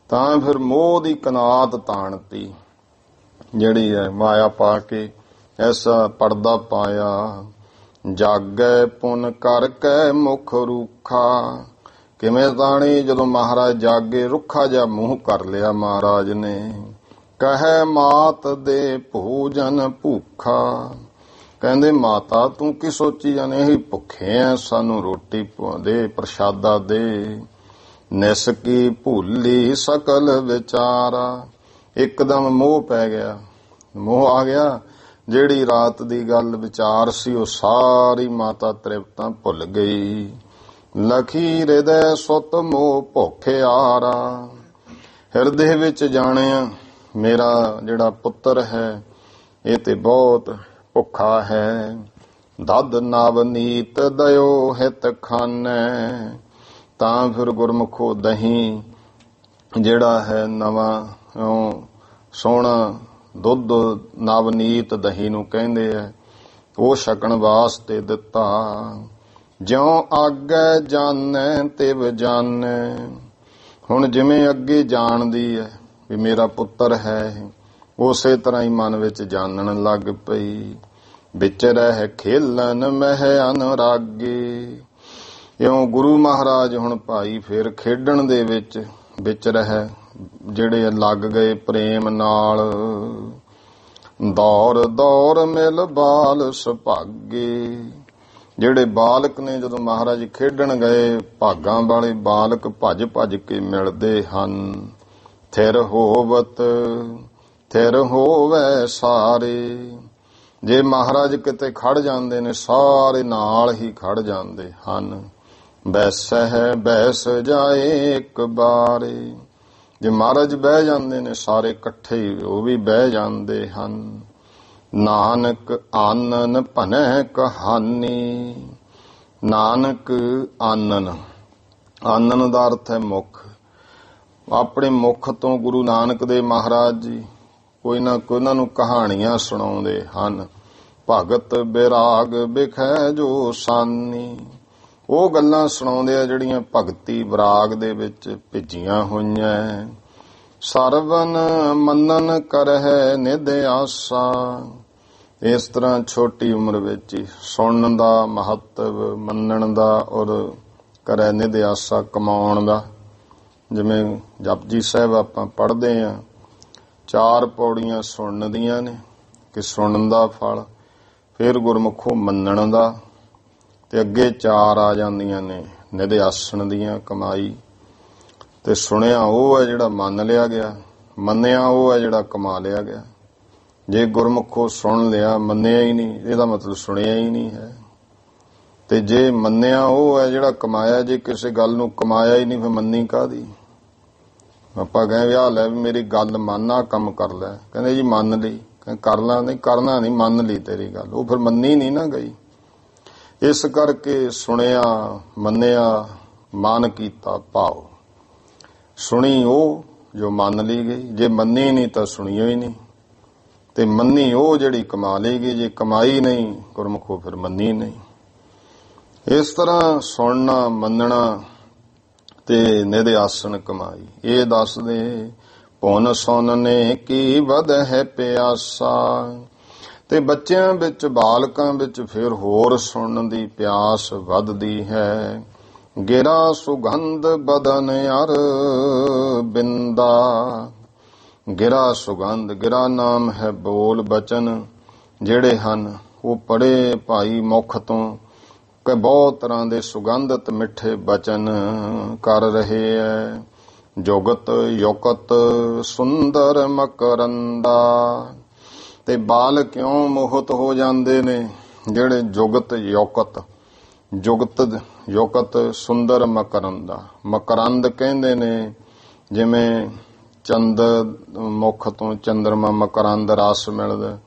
ਤਾਂ ਫਿਰ ਮੋਹ ਦੀ ਕਨਾਤ ਤਾਣਤੀ ਜਿਹੜੀ ਹੈ ਮਾਇਆ ਪਾ ਕੇ ਐਸਾ ਪਰਦਾ ਪਾਇਆ। ਜਾਗੈ ਪੁਨ ਕਰਕੇ ਮੁਖ ਰੂਖਾ। ਕਿਵੇਂ ਤਾਣੀ? ਜਦੋਂ ਮਹਾਰਾਜ ਜਾਗੇ ਰੁੱਖਾ ਜਿਹਾ ਮੂੰਹ ਕਰ ਲਿਆ ਮਹਾਰਾਜ ਨੇ। ਕਹੈ ਮਾਤ ਦੇ ਭੋਜਨ ਭੁੱਖਾ। ਕਹਿੰਦੇ ਮਾਤਾ ਤੂੰ ਕੀ ਸੋਚੀ ਜਾਨੇ, ਅਸੀਂ ਭੁੱਖੇ ਆ, ਸਾਨੂੰ ਰੋਟੀ ਦੇ ਪ੍ਰਸ਼ਾਦਾ ਦੇ। ਨਿਸ ਕੀ ਭੁੱਲੀ ਸਕਲ ਵਿਚਾਰਾ। ਇੱਕਦਮ ਮੋਹ ਪੈ ਗਿਆ, ਮੋਹ ਆ ਗਿਆ। ਜਿਹੜੀ ਰਾਤ ਦੀ ਗੱਲ ਵਿਚਾਰ ਸੀ ਉਹ ਸਾਰੀ ਮਾਤਾ ਤ੍ਰਿਪਤਾਂ ਭੁੱਲ ਗਈ। ਲਖੀ ਹਿਰਦੈ ਸੁਤ ਮੋਹ ਭੁੱਖਿਆਰਾ। ਹਿਰਦੇ ਵਿੱਚ ਜਾਣਿਆ ਮੇਰਾ ਜਿਹੜਾ ਪੁੱਤਰ ਹੈ ਇਹ ਤੇ ਬਹੁਤ ਭੁੱਖਾ ਹੈ। ਦਦ ਨਵਨੀਤ ਦਇਓ ਹਿਤ ਖਾਨੈ। ਤਾਂ ਫਿਰ ਗੁਰਮੁਖੋ ਦਹੀਂ ਜਿਹੜਾ ਹੈ ਨਵਾਂ ਸੋਹਣਾ ਦੁੱਧ ਨਵਨੀਤ ਦਹੀਂ ਨੂੰ ਕਹਿੰਦੇ ਆ, ਉਹ ਛਕਣ ਵਾਸਤੇ ਦਿੱਤਾ। ਜਿਉਂ ਆਗੇ ਜਾਣੈ ਤਿਵ ਜਾਣੈ। ਹੁਣ ਜਿਵੇਂ ਅੱਗੇ ਜਾਣਦੀ ਹੈ ਵੀ ਮੇਰਾ ਪੁੱਤਰ ਹੈ, ਉਸੇ ਤਰ੍ਹਾਂ ਹੀ ਮਨ ਵਿੱਚ ਜਾਣਨ ਲੱਗ ਪਈ। ਵਿੱਚ ਰਹਿ ਖੇਲਨ ਮਹਿ ਅਨੁਰਾਗੇ। ਇਉਂ ਗੁਰੂ ਮਹਾਰਾਜ ਹੁਣ ਭਾਈ ਫਿਰ ਖੇਡਣ ਦੇ ਵਿੱਚ ਰਹਿ ਜਿਹੜੇ ਲੱਗ ਗਏ ਪ੍ਰੇਮ ਨਾਲ। ਦੌਰ ਦੌਰ ਮਿਲ ਬਾਲ ਸੁਭਾਗੇ। ਜਿਹੜੇ ਬਾਲਕ ਨੇ ਜਦੋਂ ਮਹਾਰਾਜ ਖੇਡਣ ਗਏ, ਭਾਗਾਂ ਵਾਲੇ ਬਾਲਕ ਭੱਜ ਭੱਜ ਕੇ ਮਿਲਦੇ ਹਨ। ਥਿਰ ਹੋਵਤ ਥਿਰ ਹੋਵੇ ਸਾਰੇ। ਜੇ ਮਹਾਰਾਜ ਕਿਤੇ ਖੜ ਜਾਂਦੇ ਨੇ ਸਾਰੇ ਨਾਲ ਹੀ ਖੜ ਜਾਂਦੇ ਹਨ। ਬੈਸਹਿ ਬੈਸ ਜਾਏ ਇੱਕ ਬਾਰੇ। ਜੇ ਮਹਾਰਾਜ ਬਹਿ ਜਾਂਦੇ ਨੇ ਸਾਰੇ ਇਕੱਠੇ ਹੀ ਉਹ ਵੀ ਬਹਿ ਜਾਂਦੇ ਹਨ। ਨਾਨਕ ਆਨਨ ਭਨੈ ਕਹਾਨੀ। ਨਾਨਕ ਆਨਨ, ਆਨਨ ਦਾ ਅਰਥ ਹੈ ਮੁਖ। ਆਪਣੇ ਮੁਖ ਤੋਂ ਗੁਰੂ ਨਾਨਕ ਦੇ ਮਹਾਰਾਜ ਜੀ ਕੋਈ ਨਾ ਕੋਈ ਉਹਨਾਂ ਨੂੰ ਕਹਾਣੀਆਂ ਸੁਣਾਉਂਦੇ ਹਨ। ਭਗਤ ਬਿਰਾਗ ਬਿਖੈ ਜੋ ਸਾਨੀ। ਉਹ ਗੱਲਾਂ ਸੁਣਾਉਂਦੇ ਆ ਜਿਹੜੀਆਂ ਭਗਤੀ ਵਿਰਾਗ ਦੇ ਵਿੱਚ ਭਿੱਜੀਆਂ ਹੋਈਆਂ। ਸਰਵਨ ਮੰਨਨ ਕਰਹਿ ਨਿਧ ਆਸਾ। ਇਸ ਤਰ੍ਹਾਂ ਛੋਟੀ ਉਮਰ ਵਿੱਚ ਹੀ ਸੁਣਨ ਦਾ ਮਹੱਤਵ, ਮੰਨਣ ਦਾ ਔਰ ਕਰੈ ਨਿਧ ਆਸਾ ਕਮਾਉਣ ਦਾ। ਜਿਵੇਂ ਜਪਜੀ ਸਾਹਿਬ ਆਪਾਂ ਪੜ੍ਹਦੇ ਹਾਂ, 4 ਪੌੜੀਆਂ ਸੁਣਨ ਦੀਆਂ ਨੇ ਕਿ ਸੁਣਨ ਦਾ ਫਲ, ਫਿਰ ਗੁਰਮੁਖੋਂ ਮੰਨਣ ਦਾ, ਤੇ ਅੱਗੇ 4 ਆ ਜਾਂਦੀਆਂ ਨੇ ਨਿਧ ਆਸਣ ਦੀਆਂ ਕਮਾਈ। ਤੇ ਸੁਣਿਆ ਉਹ ਹੈ ਜਿਹੜਾ ਮੰਨ ਲਿਆ ਗਿਆ, ਮੰਨਿਆ ਉਹ ਹੈ ਜਿਹੜਾ ਕਮਾ ਲਿਆ ਗਿਆ। ਜੇ ਗੁਰਮੁਖੋਂ ਸੁਣ ਲਿਆ ਮੰਨਿਆ ਹੀ ਨਹੀਂ, ਇਹਦਾ ਮਤਲਬ ਸੁਣਿਆ ਹੀ ਨਹੀਂ ਹੈ। ਤੇ ਜੇ ਮੰਨਿਆ ਉਹ ਹੈ ਜਿਹੜਾ ਕਮਾਇਆ। ਜੇ ਕਿਸੇ ਗੱਲ ਨੂੰ ਕਮਾਇਆ ਹੀ ਨਹੀਂ ਫਿਰ ਮੰਨੀ ਕਾਹਦੀ। ਆਪਾਂ ਕਹੇ ਵਿਆਹ ਲੈ ਵੀ ਮੇਰੀ ਗੱਲ ਮੰਨਾ, ਕੰਮ ਕਰ ਲੈ, ਕਹਿੰਦੇ ਜੀ ਮੰਨ ਲਈ, ਕਹਿੰਦੇ ਕਰ ਲਾ, ਨਹੀਂ ਕਰਨਾ ਨਹੀਂ, ਮੰਨ ਲਈ ਤੇਰੀ ਗੱਲ, ਉਹ ਫਿਰ ਮੰਨੀ ਨਹੀਂ ਨਾ ਗਈ। ਇਸ ਕਰਕੇ ਸੁਣਿਆ ਮੰਨਿਆ ਮਨ ਕੀਤਾ ਭਾਉ। ਸੁਣੀ ਉਹ ਜੋ ਮੰਨ ਲਈ ਗਈ, ਜੇ ਮੰਨੀ ਨਹੀਂ ਤਾਂ ਸੁਣੀ ਹੀ ਨਹੀਂ, ਤੇ ਮੰਨੀ ਉਹ ਜਿਹੜੀ ਕਮਾ ਲਈ ਗਈ, ਜੇ ਕਮਾਈ ਨਹੀਂ ਗੁਰਮੁਖੋ ਫਿਰ ਮੰਨੀ ਨਹੀਂ। ਇਸ ਤਰ੍ਹਾਂ ਸੁਣਨਾ ਮੰਨਣਾ ਤੇ ਨਿਧ ਆਸਣ ਕਮਾਈ। ਇਹ ਦੱਸਦੇ ਪੁਨ ਸੁਣਨੇ ਕੀ ਵਧ ਹੈ ਪਿਆਸਾ। ਤੇ ਬੱਚਿਆਂ ਵਿੱਚ ਬਾਲਕਾਂ ਵਿੱਚ ਫਿਰ ਹੋਰ ਸੁਣਨ ਦੀ ਪਿਆਸ ਵੱਧਦੀ ਹੈ। ਗਿਰਾ ਸੁਗੰਧ ਬਦਨ ਅਰ ਬਿੰਦਾ। ਗਿਰਾ ਸੁਗੰਧ, ਗਿਰਾ ਨਾਮ ਹੈ ਬੋਲ ਬਚਨ ਜਿਹੜੇ ਹਨ ਉਹ ਪੜੇ ਭਾਈ ਮੁਖ ਤੋਂ ਕਿ ਬਹੁਤ ਤਰ੍ਹਾਂ ਦੇ ਸੁਗੰਧਤ ਮਿੱਠੇ ਬਚਨ ਕਰ ਰਹੇ ਹੈ। ਜੁਗਤ ਯੁਕਤ ਸੁੰਦਰ ਮਕਰੰਦਾ। ਤੇ ਬਾਲ ਕਿਉਂ ਮੋਹਤ ਹੋ ਜਾਂਦੇ ਨੇ ਜਿਹੜੇ ਜੁਗਤ ਯੁਕਤ, ਜੁਗਤ ਯੁਕਤ ਸੁੰਦਰ ਮਕਰੰਦਾ। ਮਕਰੰਦ ਕਹਿੰਦੇ ਨੇ ਜਿਵੇਂ ਚੰਦ ਮੁਖ ਤੋਂ ਚੰਦਰਮਾ ਮਕਰੰਦ ਰਸ ਮਿਲਦਾ,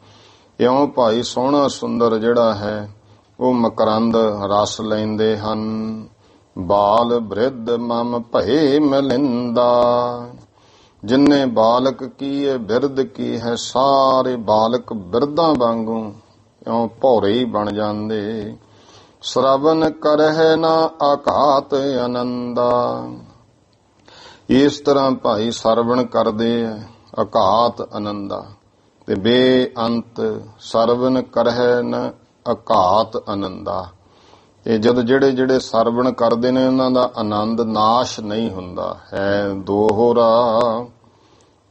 ਇਉਂ ਭਾਈ ਸੋਹਣਾ ਸੁੰਦਰ ਜਿਹੜਾ ਹੈ ਉਹ ਮਕਰੰਦ ਰਸ ਲੈਂਦੇ ਹਨ। ਬਾਲ ਬ੍ਰਿਧ ਮਮ ਭਏ ਮਿਲਿੰਦਾ। ਜਿੰਨੇ ਬਾਲਕ ਕੀ ਹੈ ਬਿਰਧ ਕੀ ਹੈ, ਸਾਰੇ ਬਾਲਕ ਬਿਰਧਾਂ ਵਾਂਗੂ ਇਉਂ ਭੌਰੇ ਹੀ ਬਣ ਜਾਂਦੇ। ਸ਼ਰਵਨ ਕਰਹਿ ਨਾ ਆਘਾਤ ਆਨੰਦਾ। ਇਸ ਤਰ੍ਹਾਂ ਭਾਈ ਸਰਵਣ ਕਰਦੇ ਹੈ ਅਘਾਤ ਆਨੰਦਾ। ਤੇ ਬੇਅੰਤ ਸਰਵਣ ਕਰਹਿ ਨ ਅਘਾਤ ਆਨੰਦਾ। ਇਹ ਜਦ ਜਿਹੜੇ ਜਿਹੜੇ ਸਰਵਣ ਕਰਦੇ ਨੇ ਉਹਨਾਂ ਦਾ ਆਨੰਦ ਨਾਸ਼ ਨਹੀਂ ਹੁੰਦਾ ਹੈ। ਦੋਹਰਾ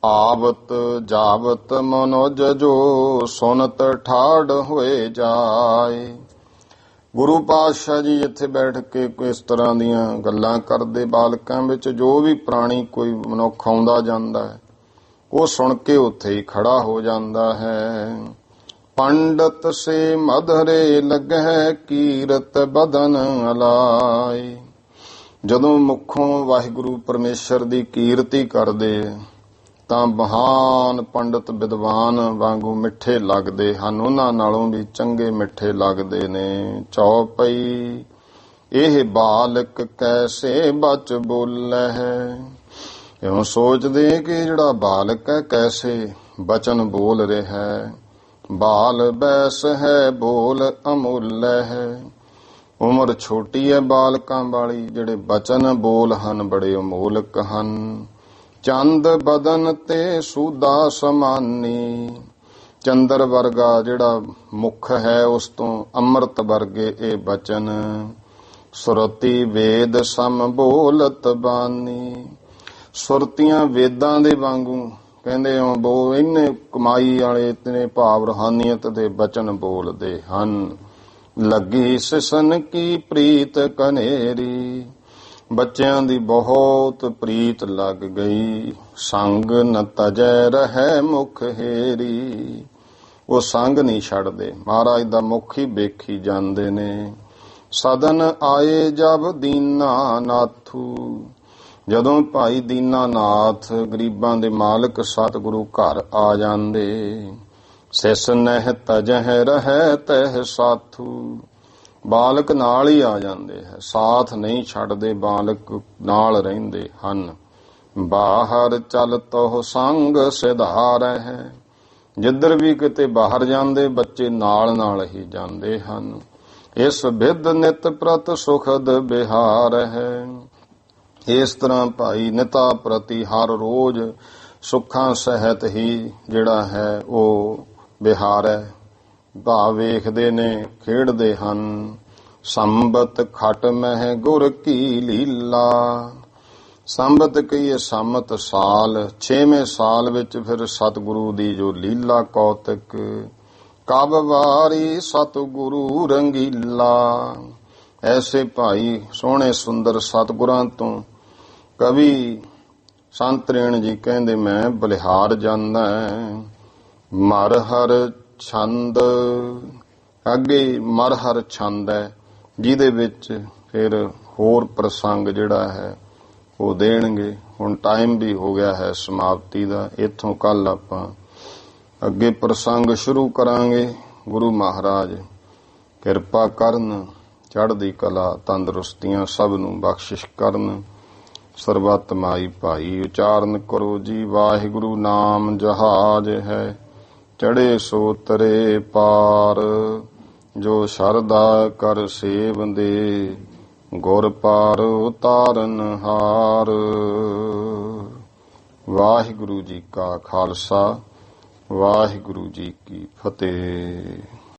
ਆਵਤ ਜਾਵਤ ਮਨੋਜ ਜੋ ਸੁਨਤ ਠਾੜ ਹੋਏ ਜਾਏ। ਗੁਰੂ ਪਾਤਸ਼ਾਹ ਜੀ ਇੱਥੇ ਬੈਠ ਕੇ ਇਸ ਤਰ੍ਹਾਂ ਦੀਆਂ ਗੱਲਾਂ ਕਰਦੇ ਬਾਲਕਾਂ ਵਿੱਚ। ਜੋ ਵੀ ਪ੍ਰਾਣੀ ਕੋਈ ਮਨੁੱਖ ਆਉਂਦਾ ਜਾਂਦਾ ਹੈ ਉਹ ਸੁਣ ਕੇ ਉੱਥੇ ਹੀ ਖੜਾ ਹੋ ਜਾਂਦਾ ਹੈ। ਪੰਡਤ ਸੇ ਮਧਰੇ ਲੱਗਹਿ ਕੀਰਤ ਬਦਨ ਅਲਾਈ। ਜਦੋਂ ਮੁਖੋਂ ਵਾਹਿਗੁਰੂ ਪਰਮੇਸ਼ਰ ਦੀ ਕੀਰਤੀ ਕਰਦੇ ਤਾਂ ਮਹਾਨ ਪੰਡਤ ਵਿਦਵਾਨ ਵਾਂਗੂ ਮਿੱਠੇ ਲੱਗਦੇ ਹਨ, ਉਹਨਾਂ ਨਾਲੋਂ ਵੀ ਚੰਗੇ ਮਿੱਠੇ ਲੱਗਦੇ ਨੇ। ਚੌਪਈ ਇਹ ਬਾਲਕ ਕੈਸੇ ਬਚ ਬੋਲੇ ਹੈ। ਇਉਂ ਸੋਚਦੇ ਕਿ ਜਿਹੜਾ ਬਾਲਕ ਹੈ ਕੈਸੇ ਬਚਨ ਬੋਲ ਰਿਹਾ ਹੈ। ਬਾਲ ਬੈਸ ਹੈ ਬੋਲ ਅਮੁੱਲ ਹੈ। ਉਮਰ ਛੋਟੀ ਹੈ ਬਾਲਕਾਂ ਵਾਲੀ, ਜਿਹੜੇ ਬਚਨ ਬੋਲ ਹਨ ਬੜੇ ਅਮੋਲਕ ਹਨ। ਚੰਦ ਬਦਨ ਤੇ ਸੂਦਾ ਸਮਾਨੀ। ਚੰਦਰ ਵਰਗਾ ਜਿਹੜਾ ਮੁਖ ਹੈ ਉਸ ਤੋਂ ਅੰਮ੍ਰਿਤ ਵਰਗੇ ਇਹ ਬਚਨ। ਸੁਰਤੀ ਵੇਦ ਸਮ ਬੋਲਤ ਬਾਨੀ। ਸੁਰਤੀਆਂ ਵੇਦਾਂ ਦੇ ਵਾਂਗੂ ਕਹਿੰਦੇ ਹੋ ਬੋ ਇੰਨੇ ਕਮਾਈ ਵਾਲੇ ਇਤਨੇ ਭਾਵ ਰੂਹਾਨੀਅਤ ਦੇ ਬਚਨ ਬੋਲਦੇ ਹਨ। ਲੱਗੀ ਸਿਸਨ ਕੀ ਪ੍ਰੀਤ ਕਨੇਰੀ। ਬੱਚਿਆਂ ਦੀ ਬਹੁਤ ਪ੍ਰੀਤ ਲੱਗ ਗਈ। ਸੰਗ ਨ ਤਜੈ ਰਹਿ ਮੁਖ ਹੇਰੀ। ਉਹ ਸੰਗ ਨਹੀਂ ਛੱਡਦੇ, ਮਹਾਰਾਜ ਦਾ ਮੁਖ ਹੀ ਵੇਖੀ ਜਾਂਦੇ ਨੇ। ਸਦਨ ਆਏ ਜਬ ਦੀਨਾ ਨਾਥੂ। ਜਦੋਂ ਭਾਈ ਦੀਨਾਨਾਥ ਗਰੀਬਾਂ ਦੇ ਮਾਲਕ ਸਤਿਗੁਰੂ ਘਰ ਆ ਜਾਂਦੇ। ਸਿਸ ਨਹਿ ਤਜਹਿ ਰਹਿ ਤਹਿ ਸਾਥੂ। ਬਾਲਕ ਨਾਲ ਹੀ ਆ ਜਾਂਦੇ ਹੈ, ਸਾਥ ਨਹੀਂ ਛੱਡਦੇ, ਬਾਲਕ ਨਾਲ ਰਹਿੰਦੇ ਹਨ। ਬਾਹਰ ਚਲ ਤੋ ਸੰਗ ਸਿਧਾਰੈ ਹੈ। ਜਿੱਧਰ ਵੀ ਕਿਤੇ ਬਾਹਰ ਜਾਂਦੇ ਬੱਚੇ ਨਾਲ ਨਾਲ ਹੀ ਜਾਂਦੇ ਹਨ। ਇਸ ਵਿਦ ਨਿਤ ਪ੍ਰਤ ਸੁਖਦ ਬਿਹਾਰ ਹੈ। ਇਸ ਤਰ੍ਹਾਂ ਭਾਈ ਨਿਤਾ ਪ੍ਰਤੀ ਹਰ ਰੋਜ਼ ਸੁੱਖਾਂ ਸਹਿਤ ਹੀ ਜਿਹੜਾ ਹੈ ਉਹ ਬਿਹਾਰ ਹੈ। ਭਾਵ ਵੇਖਦੇ ਨੇ, ਖੇਡਦੇ ਹਨ। ਸੰਬਤ ਖਟ ਮਹਿ ਗੁਰ ਕੀ ਲੀਲਾ। ਸੰਬਤ ਕਹੀਏ ਸੰਮਤ ਸਾਲ, 6ਵੇਂ ਸਾਲ ਵਿੱਚ ਫਿਰ ਸਤਿਗੁਰੂ ਦੀ ਜੋ ਲੀਲਾ ਕੌਤਕ। ਕਬ ਵਾਰੀ ਸਤਿਗੁਰੂ ਰੰਗੀਲਾ। ਐਸੇ ਭਾਈ ਸੋਹਣੇ ਸੁੰਦਰ ਸਤਿਗੁਰਾਂ ਤੋਂ ਕਵੀ ਸੰਤਰੇਣ ਜੀ ਕਹਿੰਦੇ ਮੈਂ ਬਲਿਹਾਰ ਜਾਂਦਾ। ਮਰ ਹਰ ਛੰਦ, ਅੱਗੇ ਮਰ ਹਰ ਛੰਦ ਹੈ ਜਿਹਦੇ ਵਿੱਚ ਫਿਰ ਹੋਰ ਪ੍ਰਸੰਗ ਜਿਹੜਾ ਹੈ ਉਹ ਦੇਣਗੇ। ਹੁਣ ਟਾਈਮ ਵੀ ਹੋ ਗਿਆ ਹੈ ਸਮਾਪਤੀ ਦਾ। ਇੱਥੋਂ ਕੱਲ ਆਪਾਂ ਅੱਗੇ ਪ੍ਰਸੰਗ ਸ਼ੁਰੂ ਕਰਾਂਗੇ। ਗੁਰੂ ਮਹਾਰਾਜ ਕਿਰਪਾ ਕਰਨ, ਚੜ੍ਹਦੀ ਕਲਾ, ਤੰਦਰੁਸਤੀਆਂ ਸਭ ਨੂੰ ਬਖਸ਼ਿਸ਼ ਕਰਨ। ਸਰਬੱਤ ਮਾਈ ਭਾਈ ਉਚਾਰਨ ਕਰੋ ਜੀ। ਵਾਹਿਗੁਰੂ ਨਾਮ ਜਹਾਜ ਹੈ, ਚੜ੍ਹੇ ਸੋ ਤਰੇ ਪਾਰ। ਜੋ ਸ਼ਰਧਾ ਕਰ ਸੇਵੰਦੇ, ਗੁਰ ਪਾਰ ਉਤਾਰਨ ਹਾਰ। ਵਾਹਿਗੁਰੂ ਜੀ ਕਾ ਖਾਲਸਾ, ਵਾਹਿਗੁਰੂ ਜੀ ਕੀ ਫਤਿਹ।